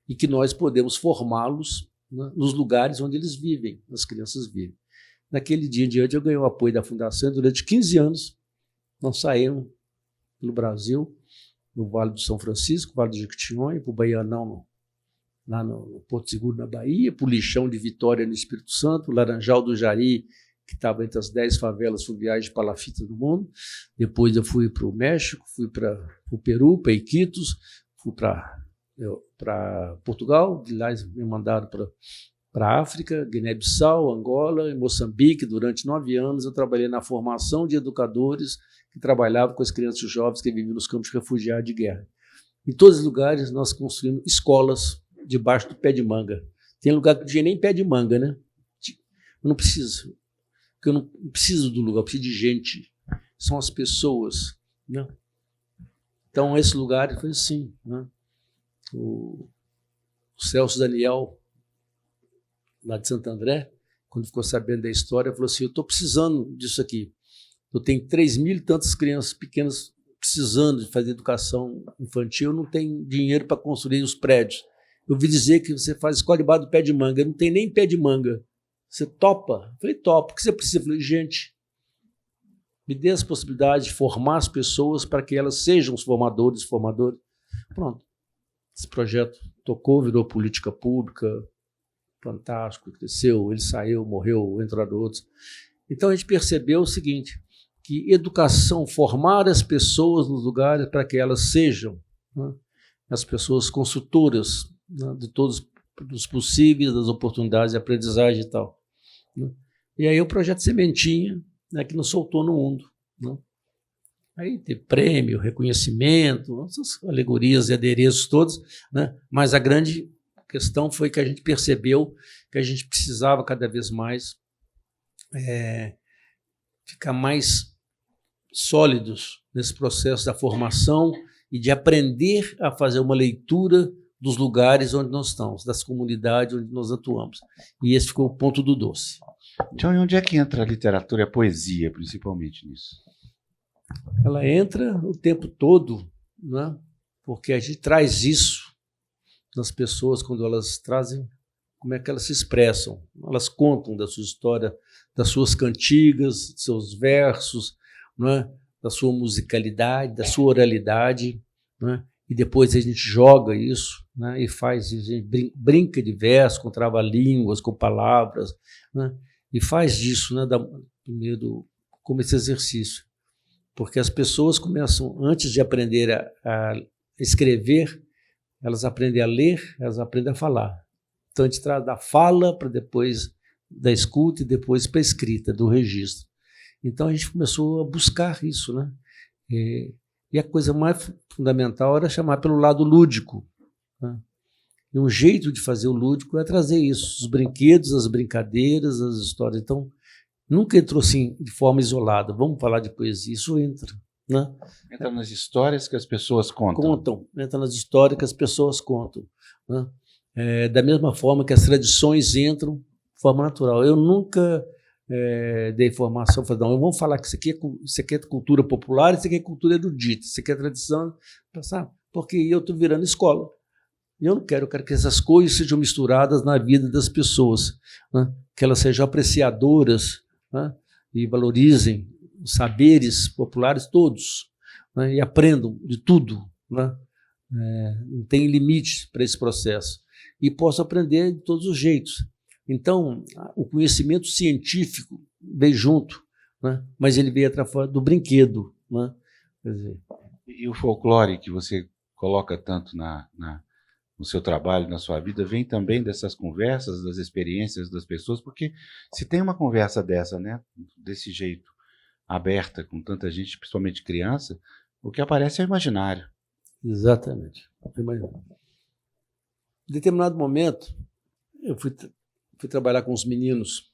E que nós podemos formá-los, né, nos lugares onde eles vivem, as crianças vivem. Naquele dia em diante, eu ganhei o apoio da Fundação e durante 15 anos nós saímos pelo Brasil, no Vale do São Francisco, Vale do Jequitinhonha, para o Baianão, lá no Porto Seguro, na Bahia, para o Lixão de Vitória, no Espírito Santo, o Laranjal do Jari, que estava entre as 10 favelas fluviais de palafita do mundo. Depois eu fui para o México, fui para o Peru, para Iquitos, fui para Portugal, de lá eles me mandaram para a África, Guiné-Bissau, Angola e Moçambique. Durante 9 anos eu trabalhei na formação de educadores que trabalhavam com as crianças e jovens que viviam nos campos de refugiados de guerra. Em todos os lugares nós construímos escolas debaixo do pé de manga. Tem lugar que não tinha nem pé de manga, né? Eu não preciso, porque eu não preciso do lugar, eu preciso de gente. São as pessoas, né? Então esse lugar foi assim, né? O Celso Daniel, lá de Santo André, quando ficou sabendo da história, falou assim: eu estou precisando disso aqui. Eu tenho 3.000 e tantas crianças pequenas precisando de fazer educação infantil, eu não tenho dinheiro para construir os prédios. Eu ouvi dizer que você faz escola debaixo do pé de manga. Eu não tem nem pé de manga. Você topa? Eu falei: topo. O que você precisa? Eu falei: gente, me dê as possibilidades de formar as pessoas para que elas sejam os formadores. Pronto. Esse projeto tocou, virou política pública, fantástico, cresceu, ele saiu, morreu, entraram outros. Então a gente percebeu o seguinte, que educação, formar as pessoas nos lugares para que elas sejam, né, as pessoas consultoras, né, de todos os possíveis, das oportunidades de aprendizagem e tal. Né. E aí o projeto Sementinha, né, que nos soltou no mundo. Né. Aí teve prêmio, reconhecimento, essas alegorias e adereços todos, né? Mas a grande questão foi que a gente percebeu que a gente precisava cada vez mais ficar mais sólidos nesse processo da formação e de aprender a fazer uma leitura dos lugares onde nós estamos, das comunidades onde nós atuamos. E esse ficou o ponto do doce. Então, e onde é que entra a literatura e a poesia, principalmente nisso? Ela entra o tempo todo, né? Porque a gente traz isso nas pessoas quando elas trazem, como é que elas se expressam. Elas contam da sua história, das suas cantigas, dos seus versos, né? Da sua musicalidade, da sua oralidade, né? E depois a gente joga isso, né? E faz, a gente brinca de verso, com trava-línguas, com palavras, né? E faz disso, né? Primeiro, como esse exercício. Porque as pessoas começam, antes de aprender a escrever, elas aprendem a ler, elas aprendem a falar. Então, a gente traz da fala para depois da escuta e depois para a escrita, do registro. Então, a gente começou a buscar isso, né? E a coisa mais fundamental era chamar pelo lado lúdico, né? E um jeito de fazer o lúdico é trazer isso, os brinquedos, as brincadeiras, as histórias. Então, nunca entrou assim de forma isolada. Vamos falar de poesia, isso entra, né? Entra nas histórias que as pessoas contam. Entra nas histórias que as pessoas contam, né? Da mesma forma que as tradições entram de forma natural. Eu nunca dei formação, falei, não, vamos falar que isso aqui é cultura popular, isso aqui é cultura erudita, isso aqui é tradição, sabe? Porque eu estou virando escola. Eu não quero, eu quero que essas coisas sejam misturadas na vida das pessoas, né? Que elas sejam apreciadoras, né? E valorizem os saberes populares todos, né? E aprendam de tudo, né? Não tem limite para esse processo. E posso aprender de todos os jeitos. Então, o conhecimento científico veio junto, né? Mas ele veio através do brinquedo, né? Quer dizer, E o folclore que você coloca tanto no seu trabalho, na sua vida, vem também dessas conversas, das experiências das pessoas, porque se tem uma conversa dessa, né, desse jeito, aberta, com tanta gente, principalmente criança, o que aparece é o imaginário. exatamente. Em determinado momento, eu fui trabalhar com os meninos,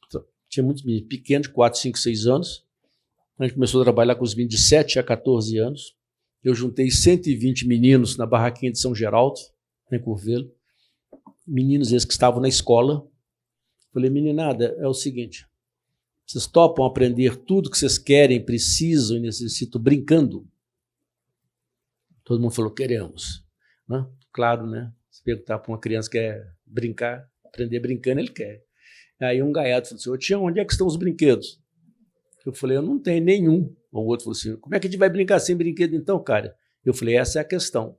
tinha muitos meninos pequenos, de 4, 5, 6 anos. A gente começou a trabalhar com os meninos de 7 a 14 anos. Eu juntei 120 meninos na barraquinha de São Geraldo, em Curvelo. Meninos esses que estavam na escola. Falei, meninada, é o seguinte, vocês topam aprender tudo que vocês querem, precisam e necessitam brincando? Todo mundo falou, queremos. Né? Claro, né? Se perguntar para uma criança que quer brincar, aprender brincando, ele quer. Aí um gaiato falou assim, ô Tião, onde é que estão os brinquedos? Eu falei, eu não tenho nenhum. O outro falou assim, como é que a gente vai brincar sem brinquedo então, cara? Eu falei, essa é a questão.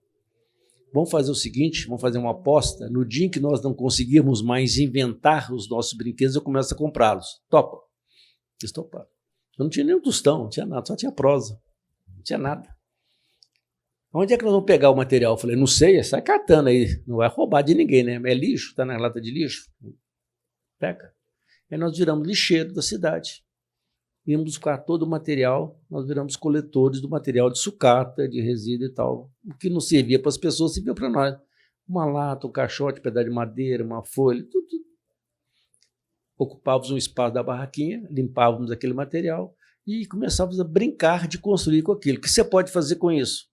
Vamos fazer o seguinte, vamos fazer uma aposta. No dia em que nós não conseguirmos mais inventar os nossos brinquedos, eu começo a comprá-los. Topa. Eles toparam. Eu não tinha nem um tostão, não tinha nada, só tinha prosa. Não tinha nada. Onde é que nós vamos pegar o material? Eu falei, não sei, sai catando aí. Não vai roubar de ninguém, né? É lixo, tá na lata de lixo. Pega. Aí nós viramos lixeiro da cidade. Íamos buscar todo o material, nós viramos coletores do material de sucata, de resíduo e tal. O que não servia para as pessoas, servia para nós. Uma lata, um caixote, um pedaço de madeira, uma folha, tudo. Ocupávamos um espaço da barraquinha, limpávamos aquele material e começávamos a brincar de construir com aquilo. O que você pode fazer com isso?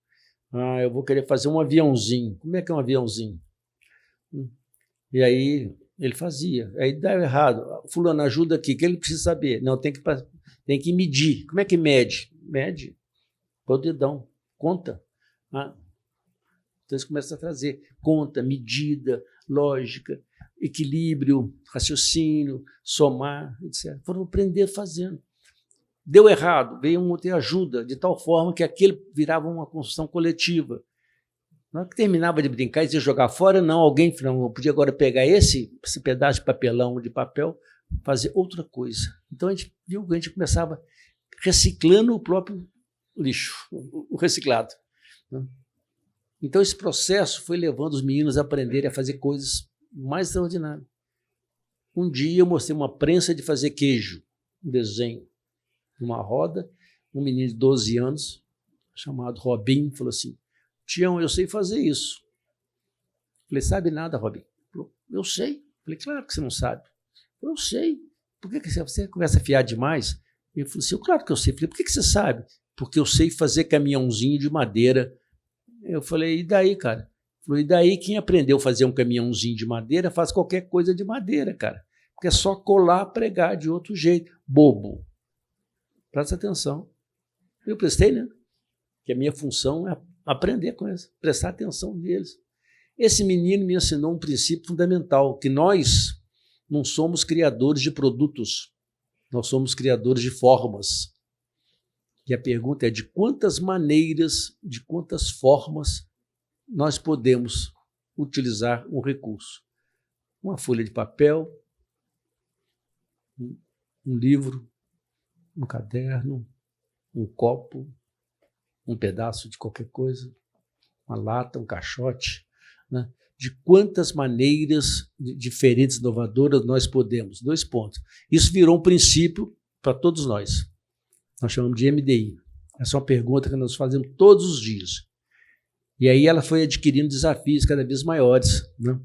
Ah, eu vou querer fazer um aviãozinho. Como é que é um aviãozinho? E aí ele fazia. Aí deu errado. Fulano, ajuda aqui. O que ele precisa saber? Não, tem que medir. Como é que mede? Mede. Põe o dedão. Conta. Ah. Então eles começam a trazer conta, medida, lógica, equilíbrio, raciocínio, somar, etc. Foram aprender fazendo. Deu errado, veio um outro e ajuda, de tal forma que aquele virava uma construção coletiva. Na hora que terminava de brincar e ia jogar fora, não, alguém não podia agora pegar esse pedaço de papelão, de papel, fazer outra coisa. Então a gente viu que a gente começava reciclando o próprio lixo, o reciclado. Então esse processo foi levando os meninos a aprenderem a fazer coisas mais extraordinárias. Um dia eu mostrei uma prensa de fazer queijo, um desenho, uma roda, um menino de 12 anos, chamado Robin, falou assim, Tião, eu sei fazer isso. Falei, sabe nada, Robin? Falou, eu sei. Falei, claro que você não sabe. Eu sei. Por que você começa a fiar demais? Ele falou assim, claro que eu sei. Falei, por que você sabe? Porque eu sei fazer caminhãozinho de madeira. Eu falei, e daí, cara? Ele falou, e daí quem aprendeu a fazer um caminhãozinho de madeira faz qualquer coisa de madeira, cara. Porque é só colar, pregar de outro jeito. Bobo. Presta atenção. Eu prestei, né? Que a minha função é aprender com eles, prestar atenção neles. Esse menino me ensinou um princípio fundamental, que nós não somos criadores de produtos, nós somos criadores de formas. E a pergunta é de quantas maneiras, de quantas formas nós podemos utilizar um recurso. Uma folha de papel, um livro, um caderno, um copo, um pedaço de qualquer coisa, uma lata, um caixote, né? De quantas maneiras diferentes, inovadoras nós podemos. 2 pontos. Isso virou um princípio para todos nós. Nós chamamos de MDI. Essa é uma pergunta que nós fazemos todos os dias. E aí ela foi adquirindo desafios cada vez maiores, né?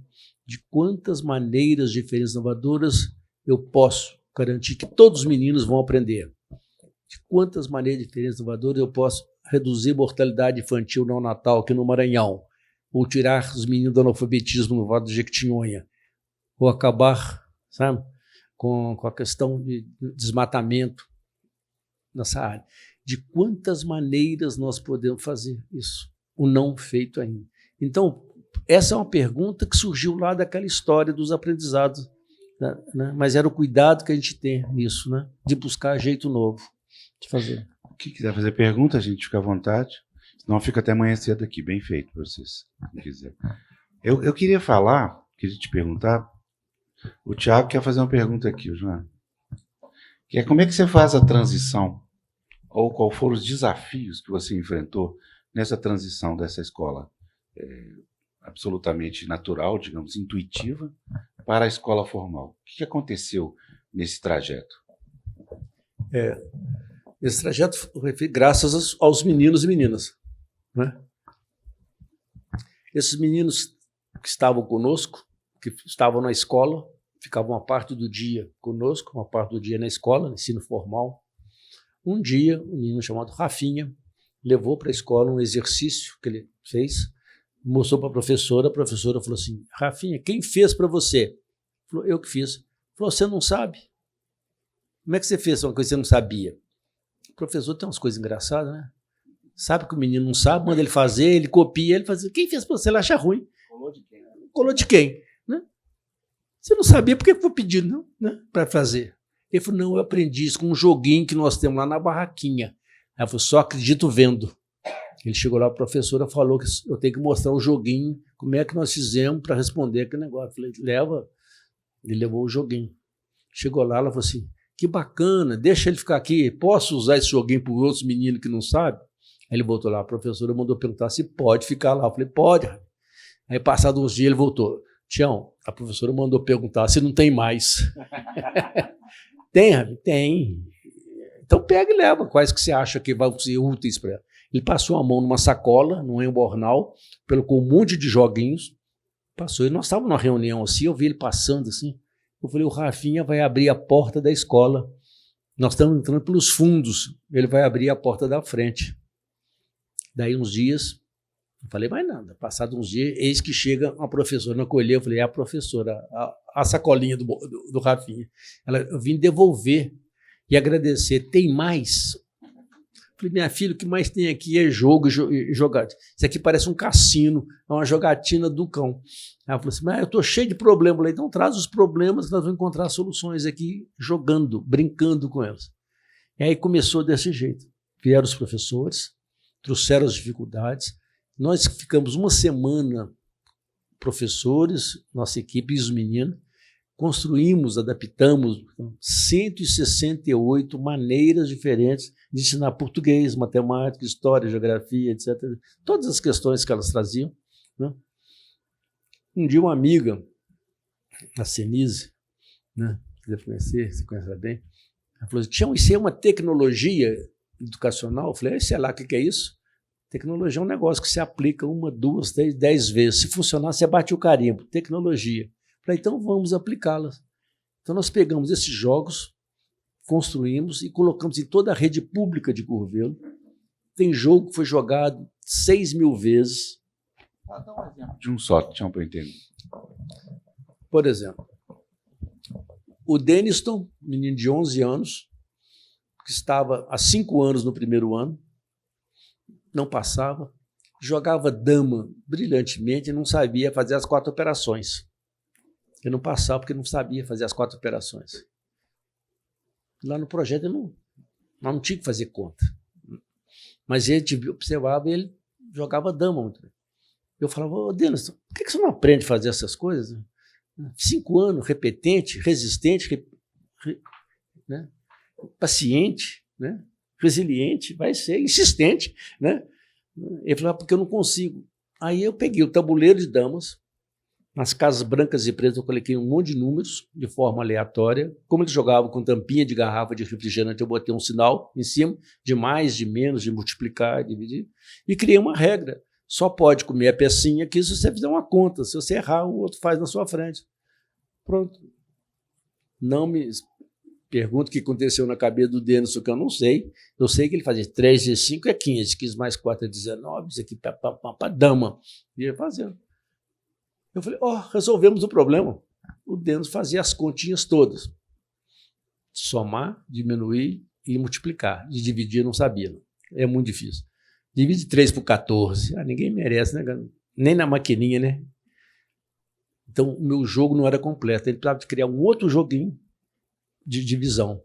De quantas maneiras diferentes, inovadoras eu posso garantir que todos os meninos vão aprender. De quantas maneiras diferentes, inovadoras eu posso reduzir a mortalidade infantil neonatal aqui no Maranhão, ou tirar os meninos do analfabetismo no Vale do Jequitinhonha, ou acabar, sabe, com a questão de desmatamento nessa área. De quantas maneiras nós podemos fazer isso? O não feito ainda. Então, essa é uma pergunta que surgiu lá daquela história dos aprendizados, né? Mas era o cuidado que a gente tem nisso, né? De buscar jeito novo de fazer. Quem quiser fazer pergunta, a gente fica à vontade. Senão fica até amanhã cedo aqui, bem feito para vocês, se quiser. Eu queria te perguntar, o Thiago quer fazer uma pergunta aqui, o João. Que é como é que você faz a transição, ou quais foram os desafios que você enfrentou nessa transição dessa escola absolutamente natural, digamos, intuitiva, para a escola formal? O que aconteceu nesse trajeto? Esse trajeto foi feito graças aos meninos e meninas, né? Esses meninos que estavam conosco, que estavam na escola, ficavam uma parte do dia conosco, uma parte do dia na escola, no ensino formal. Um dia, um menino chamado Rafinha levou para a escola um exercício que ele fez, mostrou para a professora falou assim, Rafinha, quem fez para você? Ele falou, eu que fiz. Falou, você não sabe? Como é que você fez uma coisa que você não sabia? O professor tem umas coisas engraçadas, né? Sabe que o menino não sabe, manda ele fazer, ele copia, ele faz. Quem fez para você? Ele acha ruim. Colou de quem? Colou de quem? Né? Você não sabia, por que foi pedido, né? Para fazer? Ele falou, não, eu aprendi isso com um joguinho que nós temos lá na barraquinha. Aí eu falei, só acredito vendo. Ele chegou lá, a professora falou que eu tenho que mostrar o joguinho, como é que nós fizemos para responder aquele negócio. Eu falei, leva. Ele levou o joguinho. Chegou lá, ela falou assim, que bacana, deixa ele ficar aqui, posso usar esse joguinho para os outros meninos que não sabem? Aí ele voltou lá, a professora mandou perguntar se pode ficar lá. Eu falei, pode. Aí, passados uns dias, ele voltou. Tião, a professora mandou perguntar se não tem mais. Tem, Rabi? Tem. Então pega e leva. Quais que você acha que vão ser úteis para ela? Ele passou a mão numa sacola, num embornal, com um monte de joguinhos. Passou. E nós estávamos numa reunião assim, eu vi ele passando assim. Eu falei, o Rafinha vai abrir a porta da escola. Nós estamos entrando pelos fundos. Ele vai abrir a porta da frente. Daí uns dias, não falei mais nada. Passados uns dias, eis que chega uma professora na colher. Eu falei, é a professora, a sacolinha do Rafinha. Eu vim devolver e agradecer. Tem mais? Eu falei, minha filha, o que mais tem aqui é jogo e jogatina. Isso aqui parece um cassino, é uma jogatina do cão. Ela falou assim, mas eu estou cheio de problemas. Eu falei, então traz os problemas que nós vamos encontrar soluções aqui, jogando, brincando com elas. E aí começou desse jeito. Vieram os professores, trouxeram as dificuldades. Nós ficamos uma semana, professores, nossa equipe e os meninos, construímos, adaptamos 168 maneiras diferentes de ensinar português, matemática, história, geografia, etc. Todas as questões que elas traziam, né? Um dia uma amiga, a Senise, né, que deve conhecer, você conhece ela bem, ela falou assim, Tião, isso é uma tecnologia educacional? Eu falei, sei lá, o que é isso? Tecnologia é um negócio que se aplica 1, 2, 3, 10 vezes. Se funcionar, você bate o carimbo. Tecnologia. Falei, então vamos aplicá-las. Então nós pegamos esses jogos, construímos e colocamos em toda a rede pública de Curro Velo. Tem jogo que foi jogado 6.000 vezes. Dá um exemplo de um só, deixa eu entender. Por exemplo, o Deniston, menino de 11 anos, que estava há 5 anos no primeiro ano, não passava, jogava dama brilhantemente e não sabia fazer as 4 operações. Ele não passava porque não sabia fazer as 4 operações. Lá no projeto nós não tinha que fazer conta. Mas ele observava e ele jogava dama muito bem. Eu falava, ô Denis, por que você não aprende a fazer essas coisas? 5 anos, repetente, resistente, né? Paciente, né? Resiliente, vai ser insistente, né? Ele falou, porque eu não consigo. Aí eu peguei o tabuleiro de damas, nas casas brancas e pretas eu coloquei um monte de números de forma aleatória. Como eles jogavam com tampinha de garrafa de refrigerante, eu botei um sinal em cima, de mais, de menos, de multiplicar, dividir, e criei uma regra. Só pode comer a pecinha aqui se você fizer uma conta. Se você errar, o outro faz na sua frente. Pronto. Não me pergunto o que aconteceu na cabeça do Denison, que eu não sei. Eu sei que ele fazia 3 vezes 5 é 15, 15 mais 4 é 19, isso aqui para dama. E ele fazendo. Eu falei, resolvemos o problema. O Denison fazia as continhas todas. Somar, diminuir e multiplicar. De dividir não sabia. Não. É muito difícil. Divide 3 por 14. Ninguém merece, né? Nem na maquininha, né? Então, o meu jogo não era completo. Ele precisava de criar um outro joguinho de divisão.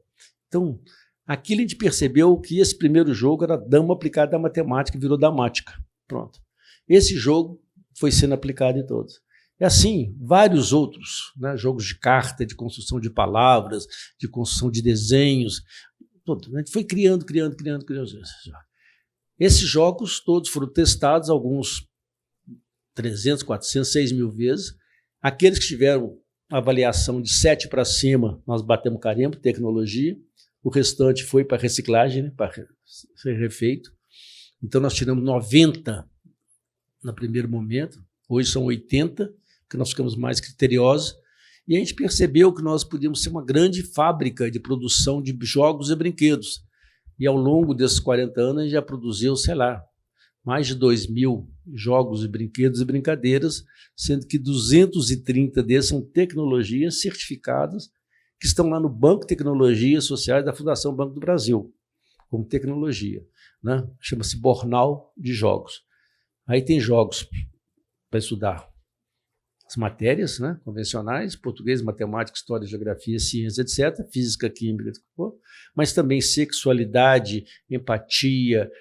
Então, aquilo a gente percebeu que esse primeiro jogo era dama aplicada à matemática e virou damática. Pronto. Esse jogo foi sendo aplicado em todos. E assim, vários outros, né? Jogos de carta, de construção de palavras, de construção de desenhos. Tudo. A gente foi criando. Esses jogos todos foram testados, alguns 300, 400, 6.000 vezes. Aqueles que tiveram avaliação de 7 para cima, nós batemos carimbo, tecnologia. O restante foi para reciclagem, né, para ser refeito. Então, nós tiramos 90 no primeiro momento. Hoje são 80, que nós ficamos mais criteriosos. E a gente percebeu que nós podíamos ser uma grande fábrica de produção de jogos e brinquedos. E ao longo desses 40 anos, a gente já produziu, sei lá, mais de 2.000 jogos e brinquedos e brincadeiras, sendo que 230 desses são tecnologias certificadas que estão lá no Banco de Tecnologias Sociais da Fundação Banco do Brasil, como tecnologia, né? Chama-se Bornal de Jogos. Aí tem jogos para estudar as matérias, né, convencionais, português, matemática, história, geografia, ciência, etc., física, química, mas também sexualidade, empatia,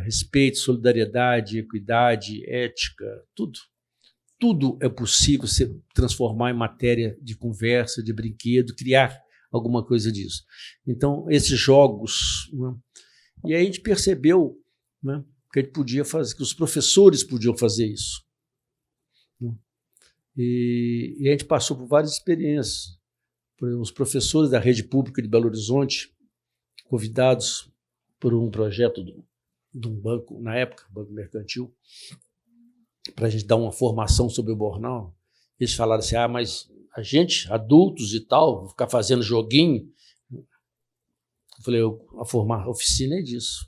respeito, solidariedade, equidade, ética, tudo. Tudo é possível se transformar em matéria de conversa, de brinquedo, criar alguma coisa disso. Então, esses jogos, né, e aí a gente percebeu, né, que a gente podia fazer, que os professores podiam fazer isso. E a gente passou por várias experiências. Por exemplo, os professores da rede pública de Belo Horizonte, convidados por um projeto de um banco, na época, Banco Mercantil, para a gente dar uma formação sobre o Bornal, eles falaram assim, mas a gente, adultos e tal, vou ficar fazendo joguinho. Eu falei, a oficina é disso.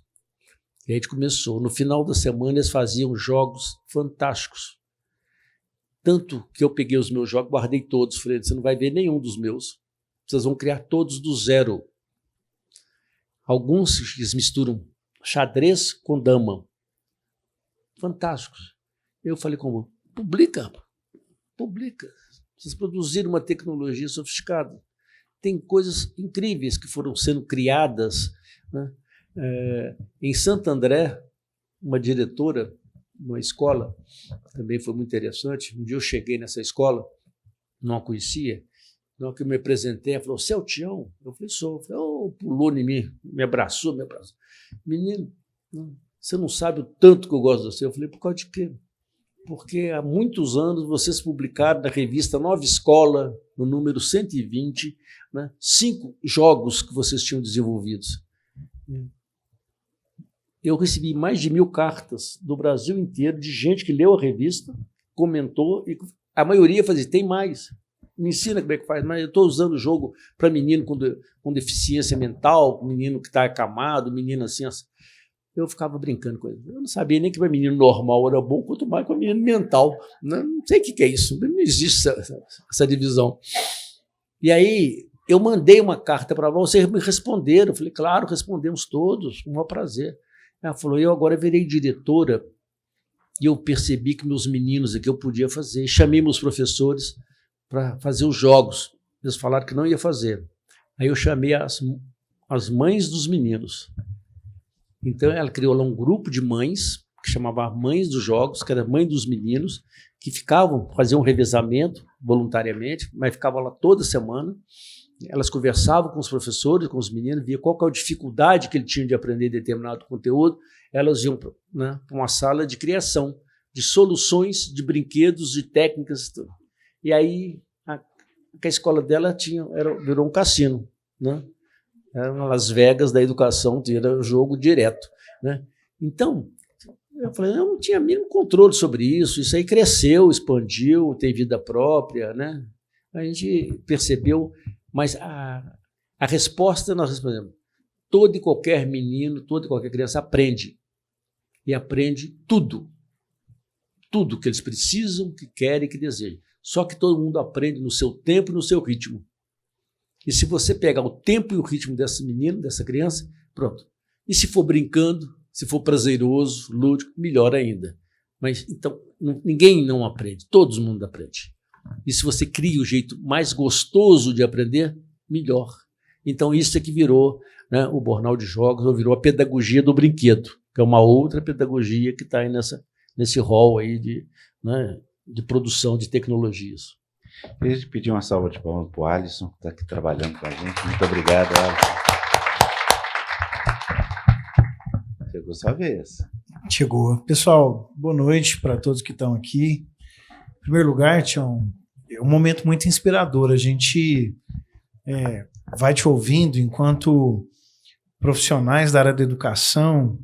E a gente começou. No final da semana, eles faziam jogos fantásticos. Tanto que eu peguei os meus jogos, guardei todos. Falei, você não vai ver nenhum dos meus. Vocês vão criar todos do zero. Alguns eles misturam xadrez com dama. Fantásticos. Eu falei como, publica. Vocês produziram uma tecnologia sofisticada. Tem coisas incríveis que foram sendo criadas, né? Em Santo André, uma diretora, numa escola, também foi muito interessante. Um dia eu cheguei nessa escola, não a conhecia, não que eu me apresentei, ela falou, você é o Tião? Eu falei, sou. Pulou em mim, me abraçou. Menino, você não sabe o tanto que eu gosto de você. Eu falei, por causa de quê? Porque há muitos anos vocês publicaram na revista Nova Escola, no número 120, né, 5 jogos que vocês tinham desenvolvidos. eu recebi mais de 1000 cartas do Brasil inteiro de gente que leu a revista, comentou, e a maioria fazia, tem mais, me ensina como é que faz, mas eu estou usando o jogo para menino com deficiência mental, menino que está acamado, menino assim. Eu ficava brincando com ele. Eu não sabia nem que para menino normal era bom, quanto mais para menino mental. Não sei o que é isso, não existe essa divisão. E aí eu mandei uma carta para vocês, me responderam. Eu falei, claro, respondemos todos, com o maior prazer. Ela falou, eu agora virei diretora e eu percebi que meus meninos aqui eu podia fazer. Chamei meus professores para fazer os jogos. Eles falaram que não ia fazer. Aí eu chamei as mães dos meninos. Então ela criou lá um grupo de mães, que chamava Mães dos Jogos, que era mãe dos meninos, que faziam um revezamento voluntariamente, mas ficavam lá toda semana. Elas conversavam com os professores, com os meninos, via qual que é a dificuldade que ele tinha de aprender determinado conteúdo. Elas iam para uma sala de criação, de soluções, de brinquedos, de técnicas. E aí a escola dela virou um cassino, né? Era uma Las Vegas da educação, era jogo direto, né? Então, eu falei, eu não tinha mínimo controle sobre isso. Isso aí cresceu, expandiu, tem vida própria, né? A gente percebeu. Mas a resposta nós respondemos. Todo e qualquer menino, toda e qualquer criança aprende. E aprende tudo. Tudo que eles precisam, que querem, que desejam. Só que todo mundo aprende no seu tempo e no seu ritmo. E se você pegar o tempo e o ritmo desse menino, dessa criança, pronto. E se for brincando, se for prazeroso, lúdico, melhor ainda. Mas então, ninguém não aprende. Todo mundo aprende. E se você cria o jeito mais gostoso de aprender, melhor. Então isso é que virou, né, o Bornal de Jogos, ou virou a pedagogia do brinquedo, que é uma outra pedagogia que está aí nesse rol aí de produção de tecnologias. Eu queria te pedir uma salva de palmas para o Alisson, que está aqui trabalhando com a gente. Muito obrigado, Alisson. Chegou sua vez. Chegou. Pessoal, boa noite para todos que estão aqui. Em primeiro lugar, Tião, é um momento muito inspirador. A gente vai te ouvindo enquanto profissionais da área da educação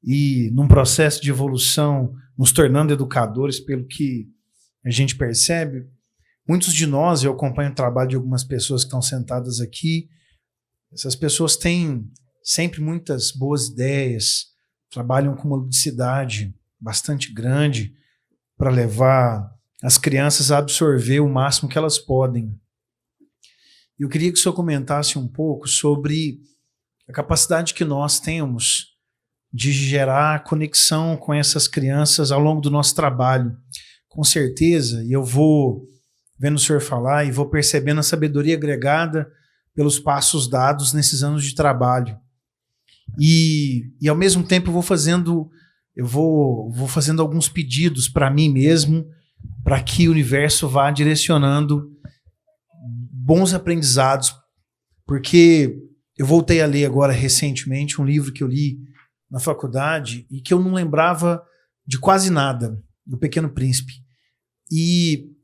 e num processo de evolução, nos tornando educadores, pelo que a gente percebe. Muitos de nós, eu acompanho o trabalho de algumas pessoas que estão sentadas aqui, essas pessoas têm sempre muitas boas ideias, trabalham com uma ludicidade bastante grande para levar as crianças a absorver o máximo que elas podem. Eu queria que o senhor comentasse um pouco sobre a capacidade que nós temos de gerar conexão com essas crianças ao longo do nosso trabalho. Com certeza, e eu vou vendo o senhor falar e vou percebendo a sabedoria agregada pelos passos dados nesses anos de trabalho. E ao mesmo tempo eu vou fazendo alguns pedidos para mim mesmo, para que o universo vá direcionando bons aprendizados, porque eu voltei a ler agora recentemente um livro que eu li na faculdade e que eu não lembrava de quase nada, do Pequeno Príncipe. E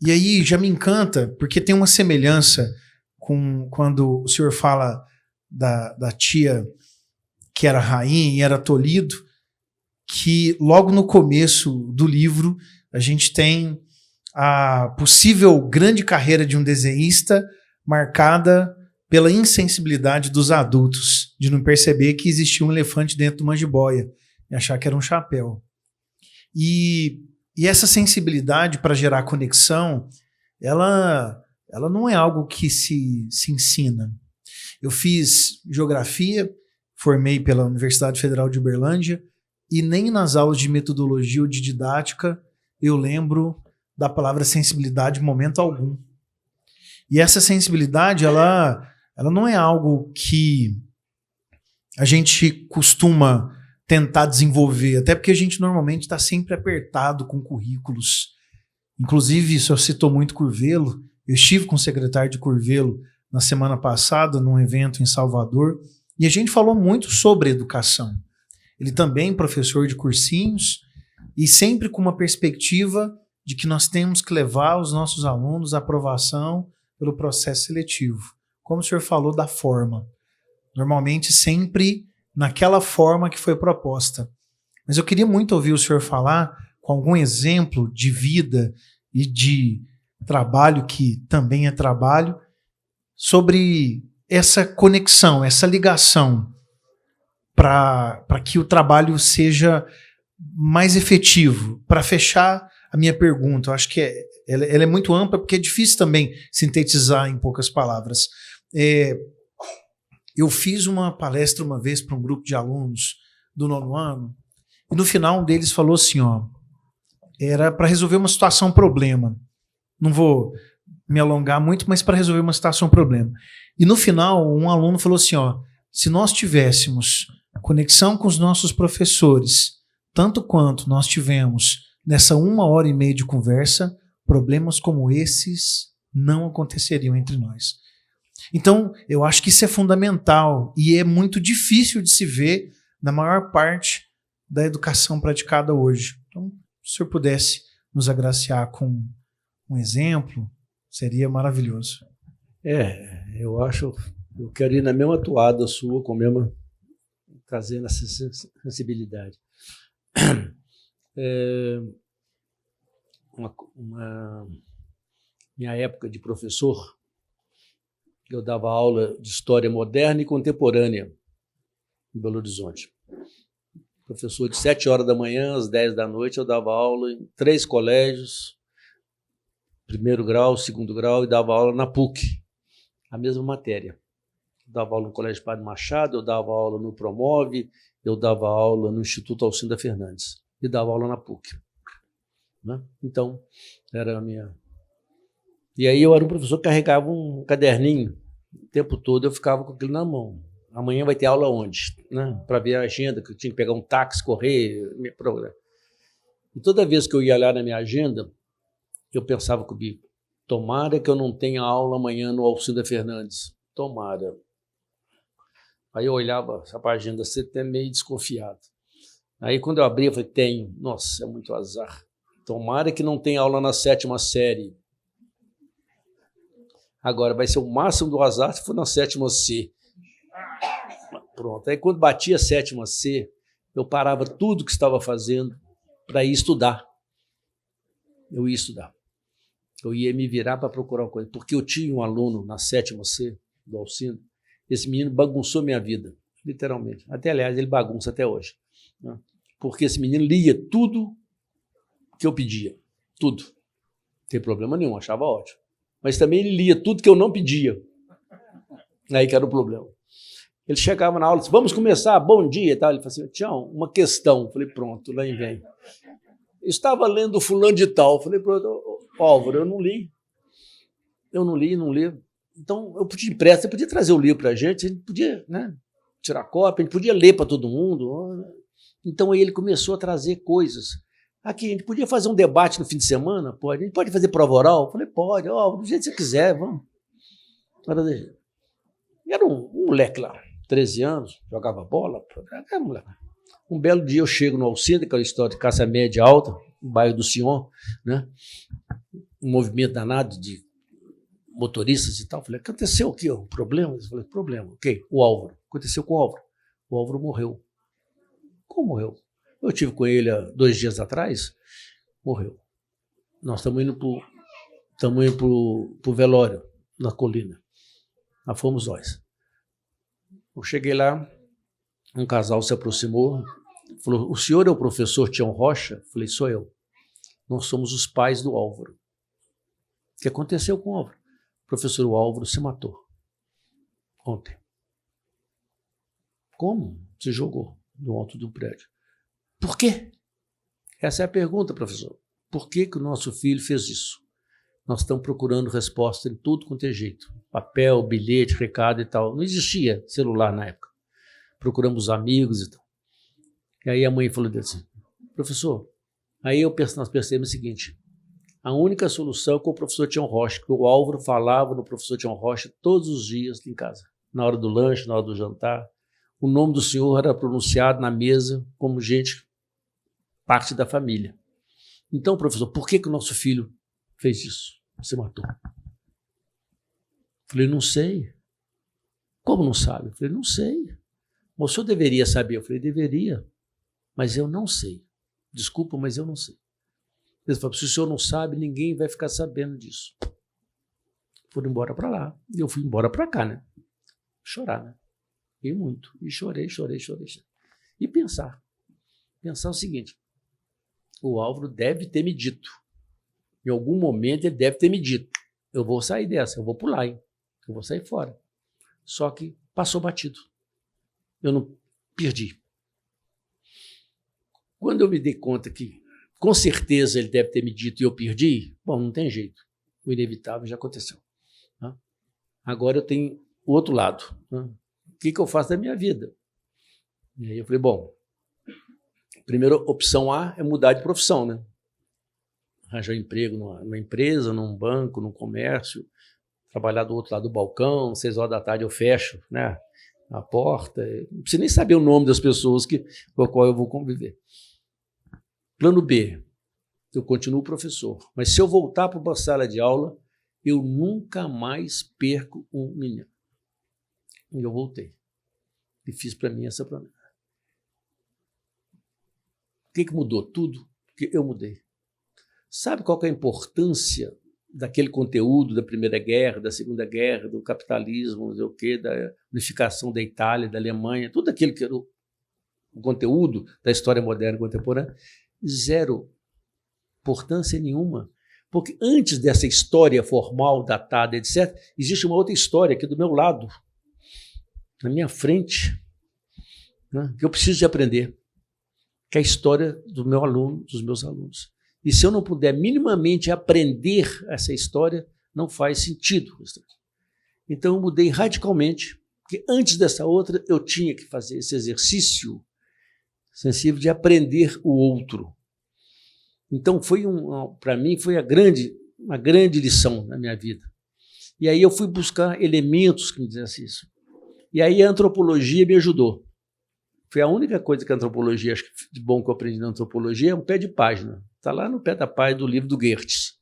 aí já me encanta, porque tem uma semelhança com quando o senhor fala da tia que era rainha e era tolhido, que logo no começo do livro a gente tem a possível grande carreira de um desenhista marcada pela insensibilidade dos adultos, de não perceber que existia um elefante dentro de uma jiboia e achar que era um chapéu. E essa sensibilidade para gerar conexão, ela não é algo que se ensina. Eu fiz geografia, formei pela Universidade Federal de Uberlândia, e nem nas aulas de metodologia ou de didática eu lembro da palavra sensibilidade em momento algum. E essa sensibilidade, ela não é algo que a gente costuma tentar desenvolver, até porque a gente normalmente está sempre apertado com currículos. Inclusive, isso eu citou muito Curvelo. Eu estive com o secretário de Curvelo na semana passada, num evento em Salvador, e a gente falou muito sobre educação. Ele também é professor de cursinhos, e sempre com uma perspectiva de que nós temos que levar os nossos alunos à aprovação pelo processo seletivo. Como o senhor falou da forma, normalmente sempre naquela forma que foi proposta. Mas eu queria muito ouvir o senhor falar com algum exemplo de vida e de trabalho, que também é trabalho, sobre essa conexão, essa ligação para que o trabalho seja mais efetivo. Para fechar a minha pergunta, eu acho que ela é muito ampla, porque é difícil também sintetizar em poucas palavras. Eu fiz uma palestra uma vez para um grupo de alunos do 9º ano, e no final um deles falou assim, era para resolver uma situação problema. Não vou me alongar muito, mas para resolver uma situação problema. E no final um aluno falou assim, se nós tivéssemos conexão com os nossos professores, tanto quanto nós tivemos nessa 1h30 de conversa, problemas como esses não aconteceriam entre nós. Então, eu acho que isso é fundamental e é muito difícil de se ver na maior parte da educação praticada hoje. Então, se o senhor pudesse nos agraciar com um exemplo, seria maravilhoso. Eu quero ir na mesma toada sua, com a mesma, trazendo essa sensibilidade. Minha época de professor, eu dava aula de história moderna e contemporânea em Belo Horizonte. Professor de 7 horas da manhã às 10 da noite, eu dava aula em 3 colégios, 1º grau, 2º grau, e dava aula na PUC, a mesma matéria. Eu dava aula no Colégio Padre Machado, eu dava aula no Promove, eu dava aula no Instituto Alcinda Fernandes e dava aula na PUC. Né? Então, era a minha... E aí eu era um professor que carregava um caderninho o tempo todo, eu ficava com aquilo na mão. Amanhã vai ter aula onde? Né? Para ver a agenda, que eu tinha que pegar um táxi, correr, me programar. E toda vez que eu ia olhar na minha agenda, eu pensava comigo, tomara que eu não tenha aula amanhã no Alcinda Fernandes. Tomara. Aí eu olhava para a agenda, você até meio desconfiado. Aí quando eu abria, eu falei, tenho. Nossa, é muito azar. Tomara que não tenha aula na 7ª série. Agora, vai ser o máximo do azar se for na 7ª C. Pronto. Aí quando batia a 7ª C, eu parava tudo que estava fazendo para ir estudar. Eu ia estudar. Eu ia me virar para procurar uma coisa. Porque eu tinha um aluno na 7ª C do Alcinda. Esse menino bagunçou minha vida, literalmente. Até, aliás, ele bagunça até hoje. Né? Porque esse menino lia tudo que eu pedia. Tudo. Não tem problema nenhum, achava ótimo. Mas também ele lia tudo que eu não pedia. Aí que era o problema. Ele chegava na aula e disse, vamos começar, bom dia e tal. Ele falou assim, Tião, uma questão. Eu falei, pronto, lá vem. Eu estava lendo fulano de tal. Eu falei, pronto, Álvaro, eu não li. Eu não li. Então, eu podia emprestar, você podia trazer o livro para a gente podia, né, tirar cópia, a gente podia ler para todo mundo. Então, aí ele começou a trazer coisas. Aqui, a gente podia fazer um debate no fim de semana? Pode. A gente pode fazer prova oral? Eu falei, pode. Do jeito que você quiser, vamos. Era um moleque lá, 13 anos, jogava bola. Era um moleque. Um belo dia eu chego no Alcinda, aquela história de classe média alta, no bairro do Sion, né? Um movimento danado de motoristas e tal. Falei, aconteceu o quê? Um problema? Eu falei, problema. Ok, o Álvaro. Aconteceu com o Álvaro. O Álvaro morreu. Como morreu? Eu tive com ele há 2 dias atrás, morreu. Nós estamos indo pro velório, na colina. Lá fomos nós. Eu cheguei lá, um casal se aproximou, falou, o senhor é o professor Tião Rocha? Eu falei, sou eu. Nós somos os pais do Álvaro. O que aconteceu com o Álvaro? O professor Álvaro se matou. Ontem. Como? Se jogou no alto do prédio. Por quê? Essa é a pergunta, professor. Por que o nosso filho fez isso? Nós estamos procurando resposta em tudo quanto é jeito. Papel, bilhete, recado e tal. Não existia celular na época. Procuramos amigos e tal. E aí a mãe falou assim, professor, aí nós percebemos o seguinte, a única solução é com o professor Tião Rocha, que o Álvaro falava no professor Tião Rocha todos os dias em casa, na hora do lanche, na hora do jantar. O nome do senhor era pronunciado na mesa como gente, parte da família. Então, professor, por que o nosso filho fez isso? Se matou. Falei, não sei. Como não sabe? Falei, não sei. o senhor deveria saber. Eu falei, deveria, mas eu não sei. Desculpa, mas eu não sei. Ele falou, se o senhor não sabe, ninguém vai ficar sabendo disso. Foram embora para lá. E eu fui embora para cá, né? Chorar, né? E muito. E chorei. E pensar. Pensar o seguinte, o Álvaro deve ter me dito. Em algum momento ele deve ter me dito, eu vou sair dessa, eu vou pular, hein? Eu vou sair fora. Só que passou batido. Eu não perdi. Quando eu me dei conta que, com certeza, ele deve ter me dito e eu perdi, bom, não tem jeito. O inevitável já aconteceu. Né? Agora eu tenho o outro lado. Né? O que eu faço da minha vida? E aí eu falei, bom, primeira opção A é mudar de profissão, né? Arranjar um emprego numa empresa, num banco, num comércio, trabalhar do outro lado do balcão, 6 horas da tarde eu fecho, né, a porta, não preciso nem saber o nome das pessoas com a qual eu vou conviver. Plano B, eu continuo professor, mas se eu voltar para uma sala de aula, eu nunca mais perco um menino. E eu voltei. E fiz para mim essa promessa. O que mudou? Tudo. Porque eu mudei. Sabe qual que é a importância daquele conteúdo da Primeira Guerra, da Segunda Guerra, do capitalismo, não sei o quê, da unificação da Itália, da Alemanha, tudo aquilo que era o conteúdo da história moderna e contemporânea? Zero importância nenhuma. Porque antes dessa história formal, datada, etc., existe uma outra história aqui do meu lado, na minha frente, né, que eu preciso de aprender, que é a história do meu aluno, dos meus alunos. E se eu não puder minimamente aprender essa história, não faz sentido. Então eu mudei radicalmente, porque antes dessa outra eu tinha que fazer esse exercício sensível de aprender o outro. Então para mim foi uma grande lição na minha vida. E aí eu fui buscar elementos que me dissessem isso. E aí a antropologia me ajudou. Foi a única coisa que a antropologia, acho que de bom que eu aprendi na antropologia, é um pé de página. Está lá no pé da página do livro do Goethe,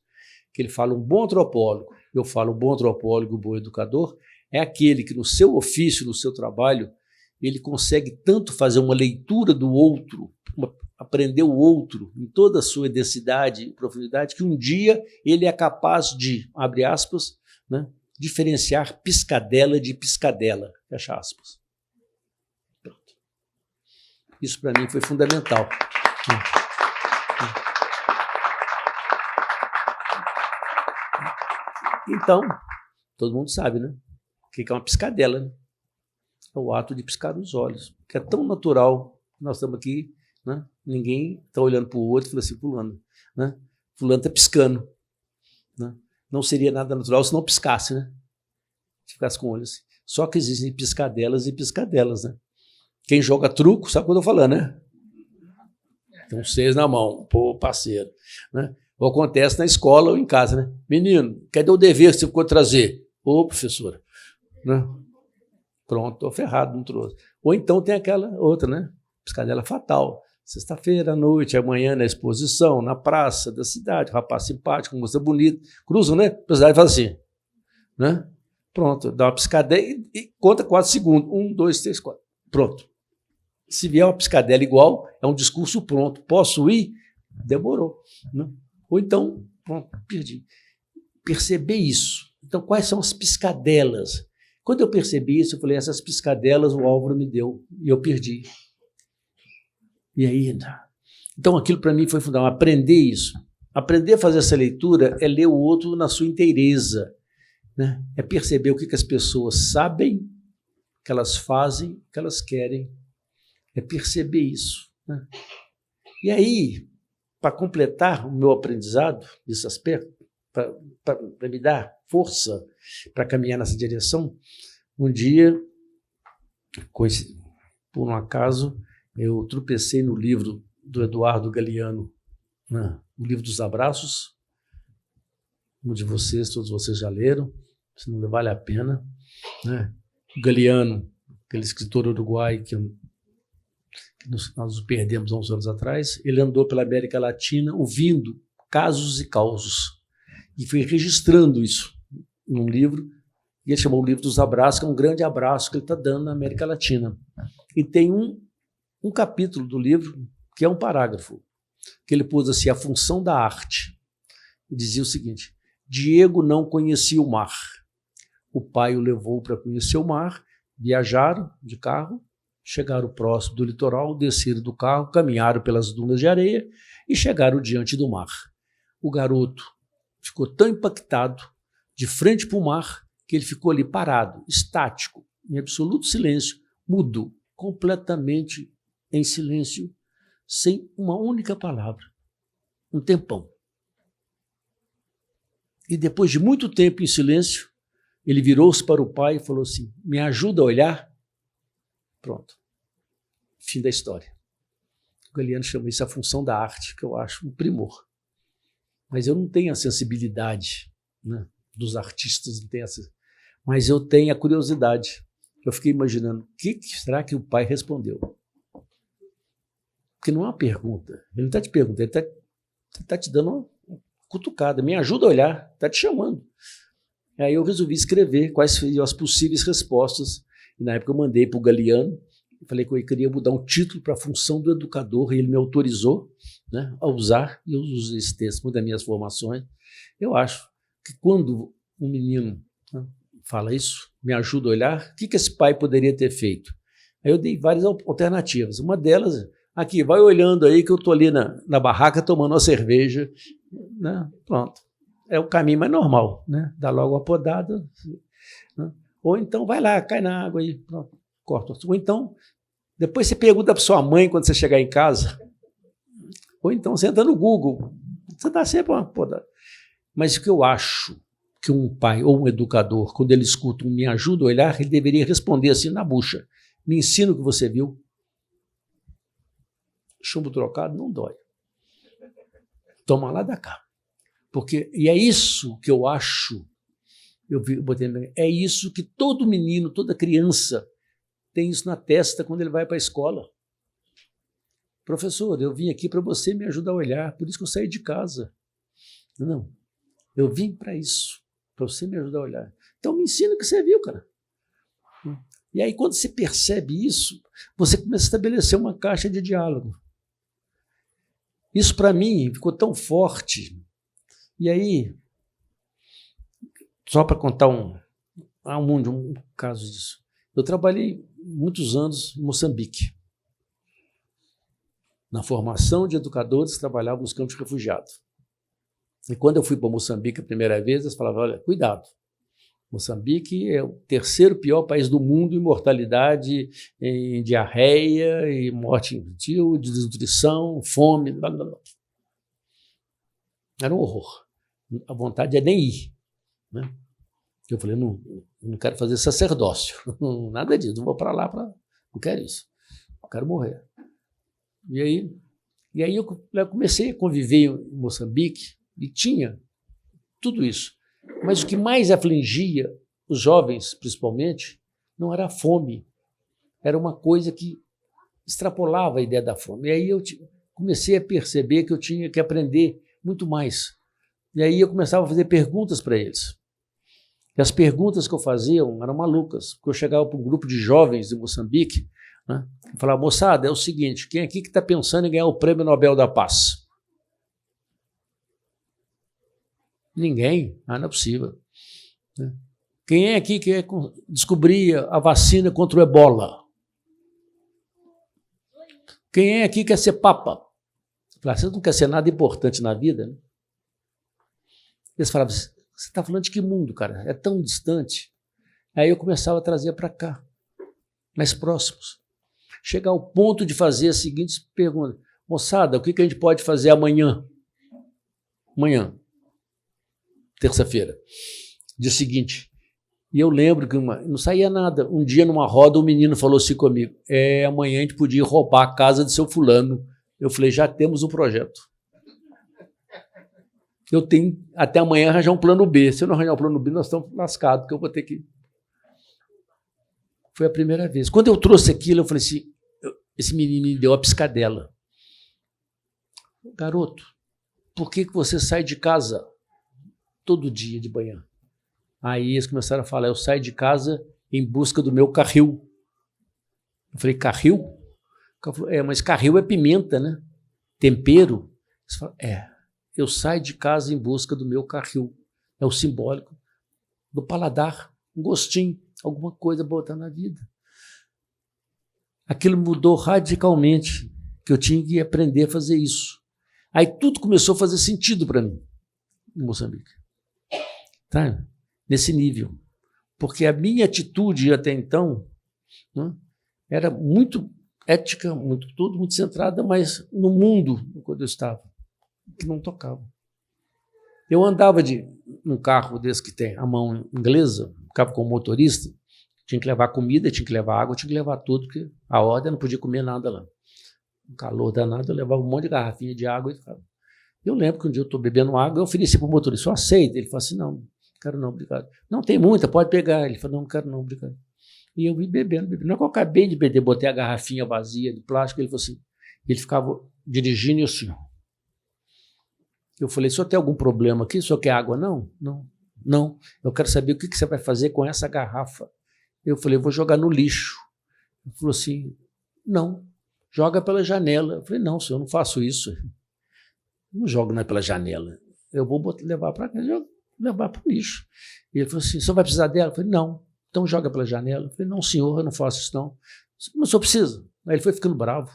que ele fala um bom antropólogo. Eu falo um bom antropólogo, um bom educador, é aquele que no seu ofício, no seu trabalho, ele consegue tanto fazer uma leitura do outro, aprender o outro em toda a sua densidade e profundidade, que um dia ele é capaz de, abre aspas, né, diferenciar piscadela de piscadela, fecha aspas. Isso para mim foi fundamental. Então, todo mundo sabe, né? O que é uma piscadela, né? É o ato de piscar os olhos, que é tão natural. Nós estamos aqui, né? Ninguém está olhando para o outro e fala assim, fulano, né? Fulano está piscando. Né? Não seria nada natural se não piscasse, né? Se ficasse com o olho assim. Só que existem piscadelas e piscadelas, né? Quem joga truco sabe o que eu estou falando, né? Tem 6 na mão, pô, parceiro. Né? Ou acontece na escola ou em casa, né? Menino, cadê o dever que você ficou trazer? Ô, professora. Né? Pronto, estou ferrado, não trouxe. Ou então tem aquela outra, né? Piscadela fatal. Sexta-feira à noite, amanhã na exposição, na praça da cidade, rapaz simpático, moça bonita. Cruzam, né? A cidade faz assim. Né? Pronto, dá uma piscadela e conta 4 segundos. 1, 2, 3, 4. Pronto. Se vier uma piscadela igual, é um discurso pronto. Posso ir? Demorou. Né? Ou então, pronto, perdi. Perceber isso. Então, quais são as piscadelas? Quando eu percebi isso, eu falei, essas piscadelas o Álvaro me deu e eu perdi. E aí, então aquilo para mim foi fundamental, aprender isso. Aprender a fazer essa leitura é ler o outro na sua inteireza. Né? É perceber o que as pessoas sabem, o que elas fazem, o que elas querem. É perceber isso. Né? E aí, para completar o meu aprendizado nesse aspecto, para me dar força para caminhar nessa direção, um dia, por um acaso, eu tropecei no livro do Eduardo Galeano, né? O livro dos abraços. Um de vocês, todos vocês já leram, se não vale a pena. Né? O Galeano, aquele escritor uruguaio que nós o perdemos há uns anos atrás, ele andou pela América Latina ouvindo casos e causos e foi registrando isso num livro, e ele chamou o livro dos abraços, que é um grande abraço que ele está dando na América Latina. E tem um capítulo do livro, que é um parágrafo, que ele pôs assim, a função da arte. E dizia o seguinte: Diego não conhecia o mar. O pai o levou para conhecer o mar, viajaram de carro, chegaram próximo do litoral, desceram do carro, caminharam pelas dunas de areia e chegaram diante do mar. O garoto ficou tão impactado, de frente para o mar, que ele ficou ali parado, estático, em absoluto silêncio, mudo, completamente em silêncio, sem uma única palavra. Um tempão. E depois de muito tempo em silêncio, ele virou-se para o pai e falou assim: me ajuda a olhar? Pronto. Fim da história. O Galiano chama isso a função da arte, que eu acho um primor. Mas eu não tenho a sensibilidade, né, dos artistas, não tenho essa, mas eu tenho a curiosidade. Eu fiquei imaginando, o que será que o pai respondeu? Porque não é uma pergunta. Ele não está te perguntando, ele está te dando uma cutucada. Me ajuda a olhar, está te chamando. Aí eu resolvi escrever quais seriam as possíveis respostas. E na época eu mandei para o Galiano, falei que eu queria mudar um título para a função do educador, e ele me autorizou, né, a usar, e eu uso esse texto uma das minhas formações. Eu acho que quando um menino, né, fala isso, me ajuda a olhar, o que esse pai poderia ter feito? Aí eu dei várias alternativas. Uma delas, aqui, vai olhando aí que eu estou ali na barraca tomando uma cerveja, né? Pronto. É o caminho mais normal, né? Dá logo uma podada, né? Ou então vai lá, cai na água aí, pronto, corta. Ou então, depois você pergunta para sua mãe quando você chegar em casa, ou então você entra no Google, você dá sempre uma podada. Mas o que eu acho que um pai ou um educador, quando ele escuta um me ajuda a olhar, ele deveria responder assim na bucha: me ensina o que você viu. Chumbo trocado não dói. Toma lá da cá. Porque, e é isso que eu acho, é isso que todo menino, toda criança tem isso na testa quando ele vai para a escola. Professor, eu vim aqui para você me ajudar a olhar, por isso que eu saí de casa. Não, eu vim para isso, para você me ajudar a olhar. Então me ensina o que você viu, cara. E aí quando você percebe isso, você começa a estabelecer uma caixa de diálogo. Isso para mim ficou tão forte. E aí, só para contar um caso disso. Eu trabalhei muitos anos em Moçambique, na formação de educadores que trabalhavam nos campos de refugiados. E quando eu fui para Moçambique a primeira vez, eles falavam: olha, cuidado, Moçambique é o terceiro pior país do mundo em mortalidade, em diarreia, e morte infantil, desnutrição, fome, blá, blá, blá. Era um horror. A vontade é nem ir, né? Eu falei: não quero fazer sacerdócio, nada disso, não vou para lá, não quero isso, eu quero morrer. E aí eu comecei a conviver em Moçambique e tinha tudo isso. Mas o que mais afligia os jovens, principalmente, não era a fome, era uma coisa que extrapolava a ideia da fome. E aí eu comecei a perceber que eu tinha que aprender muito mais. E aí eu começava a fazer perguntas para eles. E as perguntas que eu fazia eram malucas, porque eu chegava para um grupo de jovens de Moçambique, né, e falava: moçada, é o seguinte, quem aqui que está pensando em ganhar o Prêmio Nobel da Paz? Ninguém? Não é possível. Né? Quem é aqui que quer descobrir a vacina contra o Ebola? Quem é aqui que quer ser papa? Você não quer ser nada importante na vida, né? Eles falavam: você está falando de que mundo, cara? É tão distante. Aí eu começava a trazer para cá, mais próximos. Chegar ao ponto de fazer as seguintes perguntas: moçada, o que a gente pode fazer amanhã? Amanhã, terça-feira, dia seguinte. E eu lembro que não saía nada. Um dia, numa roda, um menino falou assim comigo: amanhã a gente podia roubar a casa de seu fulano. Eu falei: já temos um projeto. Eu tenho até amanhã arranjar um plano B. Se eu não arranjar um plano B, nós estamos lascados, porque eu vou ter que... Foi a primeira vez. Quando eu trouxe aquilo, eu falei assim, esse menino me deu a piscadela. Garoto, por que você sai de casa todo dia de manhã? Aí eles começaram a falar: eu saio de casa em busca do meu carril. Eu falei, carril? O cara falou, mas carril é pimenta, né? Tempero. Eu saio de casa em busca do meu carril. É o simbólico do paladar, um gostinho, alguma coisa botar na vida. Aquilo mudou radicalmente, que eu tinha que aprender a fazer isso. Aí tudo começou a fazer sentido para mim, em Moçambique. Tá? Nesse nível. Porque a minha atitude até então, né, era muito ética, muito centrada, mas no mundo, quando eu estava, que não tocava. Eu andava num carro desse que tem a mão inglesa, ficava com o motorista, tinha que levar comida, tinha que levar água, tinha que levar tudo, porque a ordem não podia comer nada lá. Um calor danado, eu levava um monte de garrafinha de água e ficava. Eu lembro que um dia eu estou bebendo água, eu ofereci para o motorista, eu aceito. Ele falou assim, não quero não, obrigado. Não, tem muita, pode pegar. Ele falou, não quero não, obrigado. E eu vim bebendo. Não é que eu acabei de beber, botei a garrafinha vazia de plástico, ele falou assim, ele ficava dirigindo e assim. Eu falei, o senhor tem algum problema aqui? O senhor quer água? Não. Eu quero saber o que você vai fazer com essa garrafa. Eu falei, eu vou jogar no lixo. Ele falou assim, não, joga pela janela. Eu falei, não, senhor, eu não faço isso. Não jogo não é pela janela. Eu vou levar para casa, levar para o lixo. E ele falou assim, o senhor vai precisar dela? Eu falei, não. Então joga pela janela. Eu falei, não, senhor, eu não faço isso não. Mas o senhor precisa. Aí ele foi ficando bravo.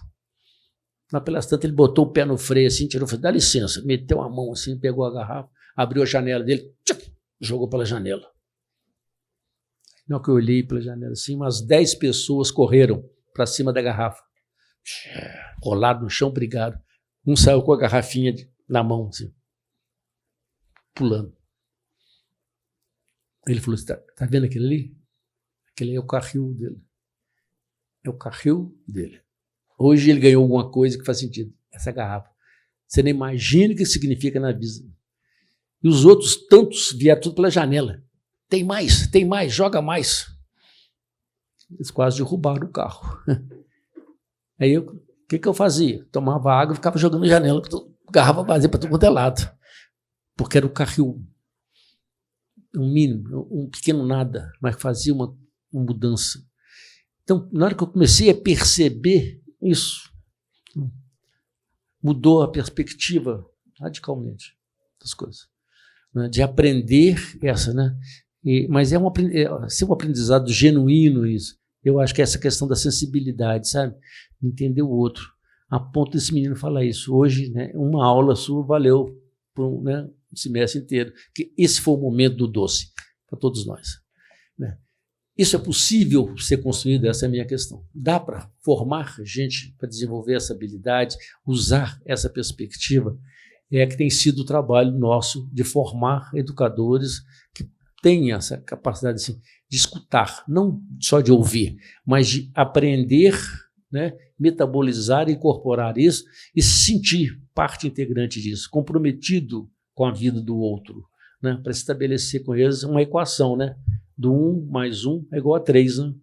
Lá pelas tantas, ele botou o pé no freio assim, tirou, falei, dá licença. Meteu a mão assim, pegou a garrafa, abriu a janela dele, jogou pela janela. Na hora que eu olhei pela janela assim, umas 10 pessoas correram para cima da garrafa. Rolado no chão, brigado. Um saiu com a garrafinha na mão, assim, pulando. Ele falou assim, tá vendo aquele ali? Aquele aí é o carril dele. É o carril dele. Hoje ele ganhou alguma coisa que faz sentido. Essa garrafa. Você não imagina o que significa na vida. E os outros tantos vieram tudo pela janela. Tem mais, joga mais. Eles quase derrubaram o carro. Aí o que eu fazia? Tomava água e ficava jogando na janela, garrafa vazia para todo quanto é lado. Porque era o carril. Um mínimo, um pequeno nada, mas fazia uma mudança. Então, na hora que eu comecei a perceber isso, mudou a perspectiva radicalmente das coisas. Né? De aprender essa, né? Mas ser um aprendizado genuíno isso. Eu acho que é essa questão da sensibilidade, sabe? Entender o outro. A ponto desse menino falar isso. Hoje, né, uma aula sua valeu por um semestre inteiro. Que esse foi o momento do doce para todos nós. Né? Isso é possível ser construído? Essa é a minha questão. Dá para formar gente para desenvolver essa habilidade, usar essa perspectiva? É que tem sido o trabalho nosso de formar educadores que tenham essa capacidade assim, de escutar, não só de ouvir, mas de aprender, né, metabolizar e incorporar isso e se sentir parte integrante disso, comprometido com a vida do outro, né, para estabelecer com eles uma equação, né? Do 1 mais 1 é igual a 3, né?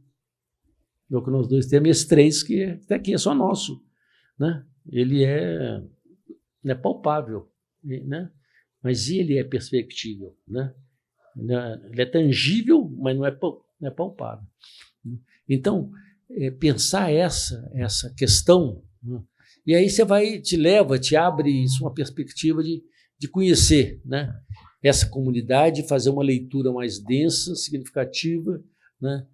É o que nós dois temos, esse 3 que até aqui é só nosso, né? Ele é palpável, né? Mas ele é perspectível, né? Ele é tangível, mas não é palpável. Então, pensar essa questão, né? E aí você te abre isso, uma perspectiva de conhecer, né? Essa comunidade, fazer uma leitura mais densa, significativa, né,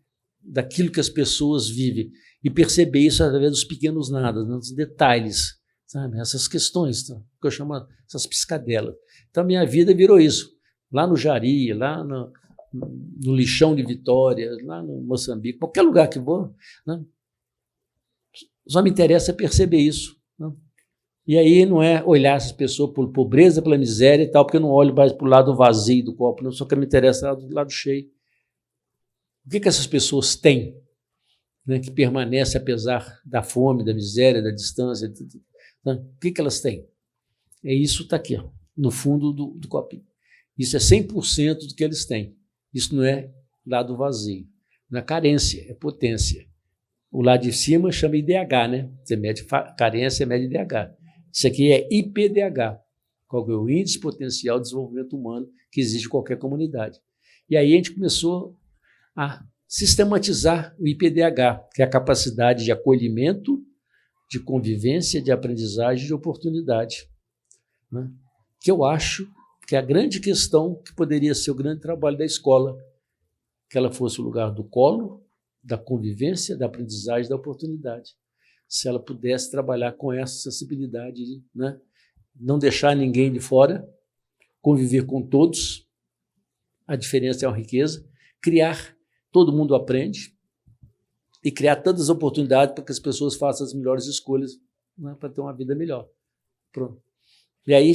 daquilo que as pessoas vivem e perceber isso através dos pequenos nadas, né, dos detalhes, sabe? Essas questões, tá? Que eu chamo essas piscadelas. Então, a minha vida virou isso. Lá no Jari, lá no Lixão de Vitória, lá no Moçambique, qualquer lugar que vou, né, só me interessa perceber isso, né? E aí não é olhar essas pessoas por pobreza, pela miséria e tal, porque eu não olho mais para o lado vazio do copo, não, só que me interessa do lado cheio. O que essas pessoas têm, né, que permanece apesar da fome, da miséria, da distância? Né? O que elas têm? Isso está aqui, ó, no fundo do copinho. Isso é 100% do que eles têm. Isso não é lado vazio. Não é carência, é potência. O lado de cima chama IDH, né? Você mede carência, mede IDH. Isso aqui é IPDH, qual é o Índice Potencial de Desenvolvimento Humano que existe em qualquer comunidade. E aí a gente começou a sistematizar o IPDH, que é a capacidade de acolhimento, de convivência, de aprendizagem, de oportunidade, né? Que eu acho que é a grande questão que poderia ser o grande trabalho da escola, que ela fosse o lugar do colo, da convivência, da aprendizagem, da oportunidade. Se ela pudesse trabalhar com essa sensibilidade, né? Não deixar ninguém de fora, conviver com todos, a diferença é uma riqueza, criar, todo mundo aprende, e criar tantas as oportunidades para que as pessoas façam as melhores escolhas, né, para ter uma vida melhor. Pronto. E aí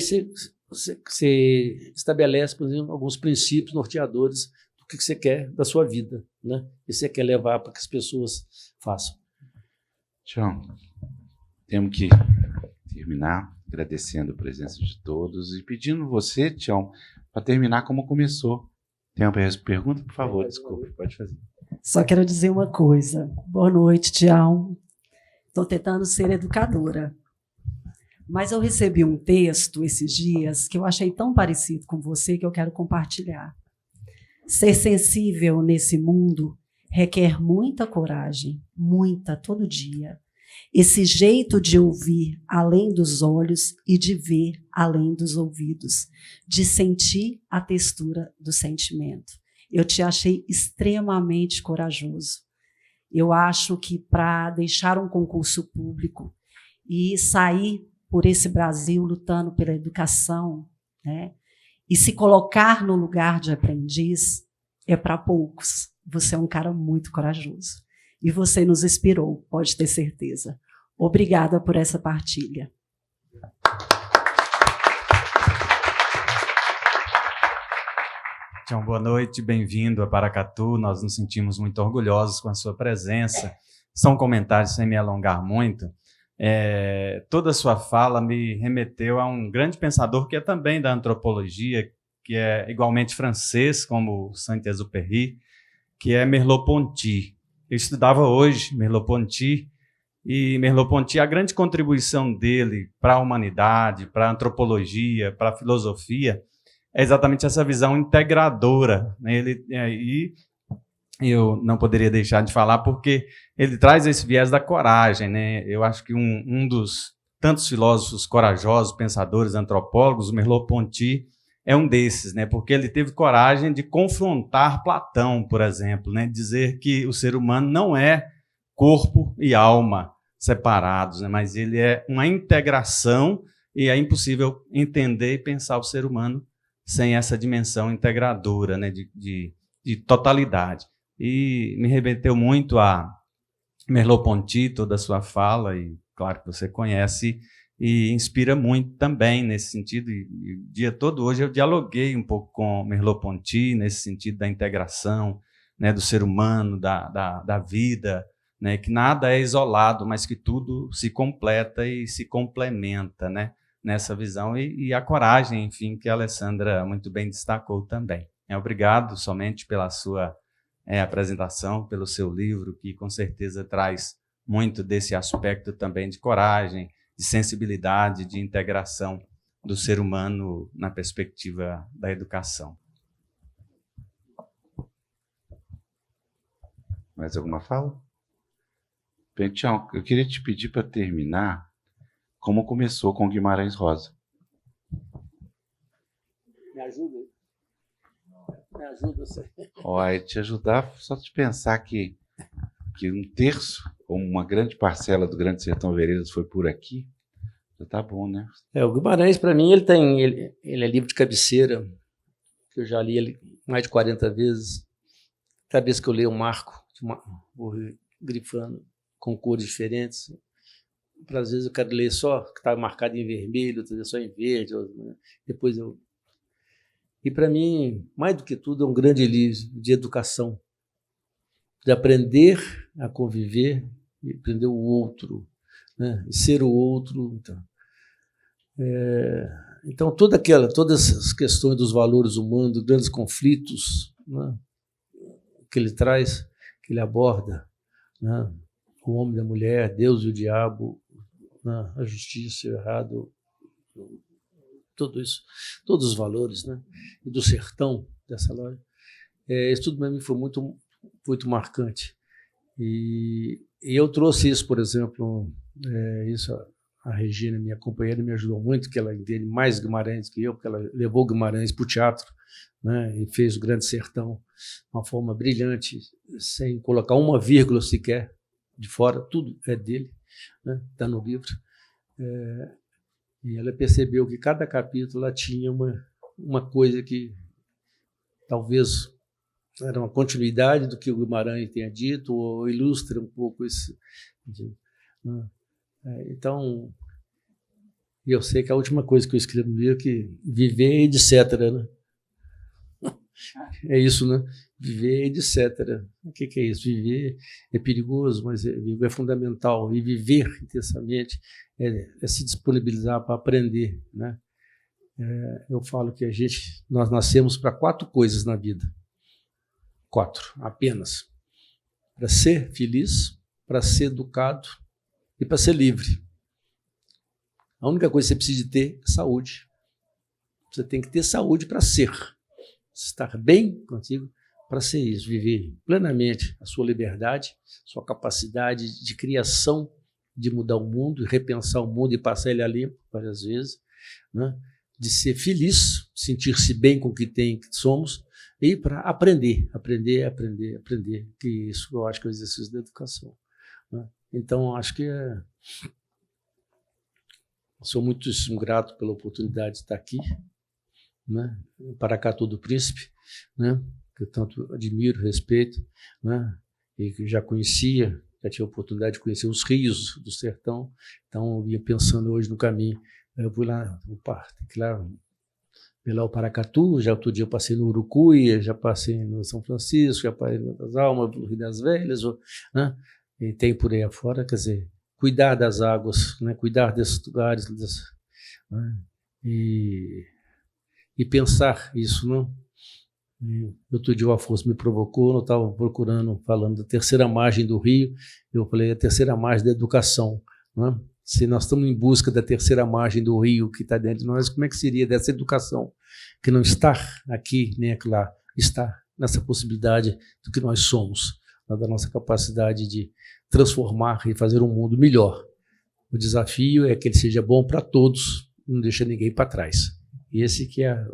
você estabelece, por exemplo, alguns princípios norteadores do que você quer da sua vida, né? E você quer levar para que as pessoas façam. Tião, temos que terminar agradecendo a presença de todos e pedindo você, Tião, para terminar como começou. Tem uma pergunta? Por favor, desculpe, pode fazer. Só quero dizer uma coisa. Boa noite, Tião. Estou tentando ser educadora. Mas eu recebi um texto esses dias que eu achei tão parecido com você que eu quero compartilhar. Ser sensível nesse mundo requer muita coragem, muita, todo dia. Esse jeito de ouvir além dos olhos e de ver além dos ouvidos, de sentir a textura do sentimento. Eu te achei extremamente corajoso. Eu acho que para deixar um concurso público e sair por esse Brasil lutando pela educação, né, e se colocar no lugar de aprendiz, é para poucos. Você é um cara muito corajoso. E você nos inspirou, pode ter certeza. Obrigada por essa partilha. Tião, boa noite, bem-vindo a Paracatu. Nós nos sentimos muito orgulhosos com a sua presença. São comentários sem me alongar muito. Toda a sua fala me remeteu a um grande pensador que é também da antropologia, que é igualmente francês, como Saint-Exupéry, que é Merleau-Ponty. Eu estudava hoje Merleau-Ponty, e Merleau-Ponty, a grande contribuição dele para a humanidade, para a antropologia, para a filosofia, é exatamente essa visão integradora, né? E eu não poderia deixar de falar porque ele traz esse viés da coragem, né? Eu acho que um dos tantos filósofos corajosos, pensadores, antropólogos, Merleau-Ponty é um desses, né? Porque ele teve coragem de confrontar Platão, por exemplo, né? Dizer que o ser humano não é corpo e alma separados, né? Mas ele é uma integração e é impossível entender e pensar o ser humano sem essa dimensão integradora, né? de totalidade. E me remeteu muito a Merleau-Ponty, toda a sua fala, e claro que você conhece, e inspira muito também nesse sentido. E o dia todo hoje eu dialoguei um pouco com Merleau-Ponty nesse sentido da integração, né, do ser humano, da vida, né, que nada é isolado, mas que tudo se completa e se complementa, né, nessa visão. E a coragem, enfim, que a Alessandra muito bem destacou também. Obrigado somente pela sua apresentação, pelo seu livro, que com certeza traz muito desse aspecto também de coragem, de sensibilidade, de integração do ser humano na perspectiva da educação. Mais alguma fala? Tião, eu queria te pedir para terminar como começou com Guimarães Rosa. Me ajuda? Me ajuda você. Olha, te ajudar só de pensar que um terço ou uma grande parcela do Grande Sertão Veredas foi por aqui, já tá bom, né? O Guimarães, para mim, ele é livro de cabeceira, que eu já li ele mais de 40 vezes. Cada vez que eu leio um marco, vou grifando com cores diferentes. Às vezes eu quero ler só que está marcado em vermelho, outras vezes só em verde. Depois eu... E para mim, mais do que tudo, é um grande livro de educação, de aprender a conviver e aprender o outro, né? E ser o outro. Então todas as questões dos valores humanos, dos grandes conflitos, né, que ele traz, que ele aborda, né, o homem e a mulher, Deus e o diabo, né, a justiça e o errado, tudo isso, todos os valores, né, e do sertão dessa loja. Isso tudo para mim foi muito muito marcante. E eu trouxe isso, por exemplo, isso a Regina, minha companheira, me ajudou muito, que ela entende mais Guimarães que eu, porque ela levou Guimarães para o teatro, né, e fez o Grande Sertão de uma forma brilhante, sem colocar uma vírgula sequer de fora, tudo é dele, né, está no livro. E ela percebeu que cada capítulo ela tinha uma coisa que talvez era uma continuidade do que o Guimarães tenha dito, ou ilustra um pouco esse. Né? Então, eu sei que a última coisa que eu escrevo no livro é que viver, etc. Né? É isso, né? Viver, etc. O que é isso? Viver é perigoso, mas viver é fundamental. E viver intensamente é se disponibilizar para aprender. Né? Eu falo que nós nascemos para 4 coisas na vida. 4, apenas. Para ser feliz, para ser educado e para ser livre. A única coisa que você precisa ter é saúde. Você tem que ter saúde para ser. Estar bem contigo para ser isso, viver plenamente a sua liberdade, sua capacidade de criação, de mudar o mundo, repensar o mundo e passar ele a limpo várias vezes, né? De ser feliz, sentir-se bem com o que tem, que somos, e para aprender, que isso eu acho que é o exercício da educação. Né? Então, acho que sou muito grato pela oportunidade de estar aqui, né? Em Paracatu do Príncipe, né? Que eu tanto admiro, respeito, né? E que já conhecia, já tive a oportunidade de conhecer os rios do sertão, então eu ia pensando hoje no caminho, eu fui lá, tem que ir lá pelo Paracatu, já outro dia eu passei no Urucuia, já passei no São Francisco, já passei no das Almas, no Rio das Velhas, né? E tem por aí afora, quer dizer, cuidar das águas, né? Cuidar desses lugares, né? E pensar isso, não? Outro dia o Afonso me provocou, eu estava falando da terceira margem do rio, eu falei a terceira margem da educação, né? Se nós estamos em busca da terceira margem do rio que está dentro de nós, como é que seria dessa educação? Que não está aqui nem lá, está nessa possibilidade do que nós somos, da nossa capacidade de transformar e fazer um mundo melhor. O desafio é que ele seja bom para todos, não deixa ninguém para trás. E esse que é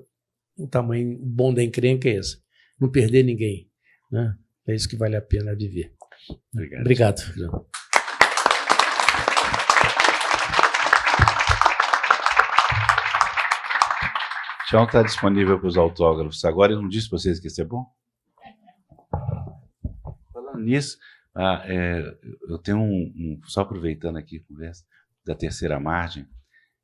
o tamanho bom da encrenca, é esse. Não perder ninguém, né? É isso que vale a pena viver. Obrigado. Tião está disponível para os autógrafos. Agora eu não disse para vocês que isso é bom? Falando nisso, eu tenho só aproveitando aqui a conversa da terceira margem,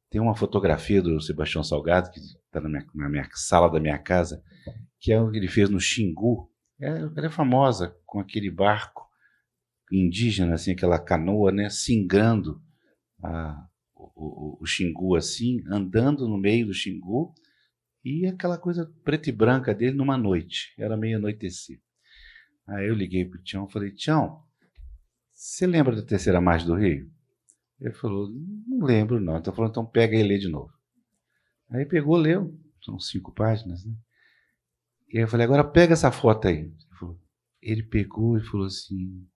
tem uma fotografia do Sebastião Salgado, que está na minha sala da minha casa, que é o que ele fez no Xingu. Ela é famosa com aquele barco indígena, assim, aquela canoa, né, singrando o Xingu assim, andando no meio do Xingu, e aquela coisa preta e branca dele numa noite, era meio anoitecer. Aí eu liguei para o Tião e falei, Tião, você lembra da terceira margem do Rio? Ele falou, não lembro não. Então falou, então pega e lê de novo. Aí pegou, leu, são 5 páginas, né? E aí eu falei, agora pega essa foto aí. Ele pegou e falou assim,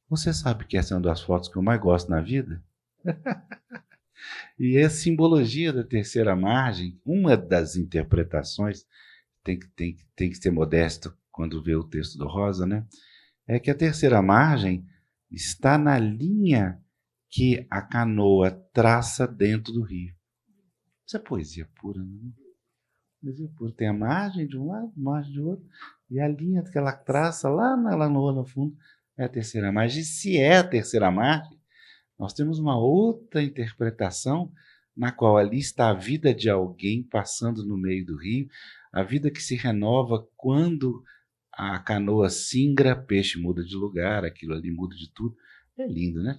você sabe que essa é uma das fotos que eu mais gosto na vida? E a simbologia da terceira margem, uma das interpretações, tem que ser modesto quando vê o texto do Rosa, né? É que a terceira margem está na linha que a canoa traça dentro do rio. Isso é poesia pura, não é? Poesia pura. Tem a margem de um lado, a margem de outro, e a linha que ela traça lá no fundo é a terceira margem. E se é a terceira margem, nós temos uma outra interpretação na qual ali está a vida de alguém passando no meio do rio, a vida que se renova quando a canoa singra, peixe muda de lugar, aquilo ali muda de tudo. É lindo, né?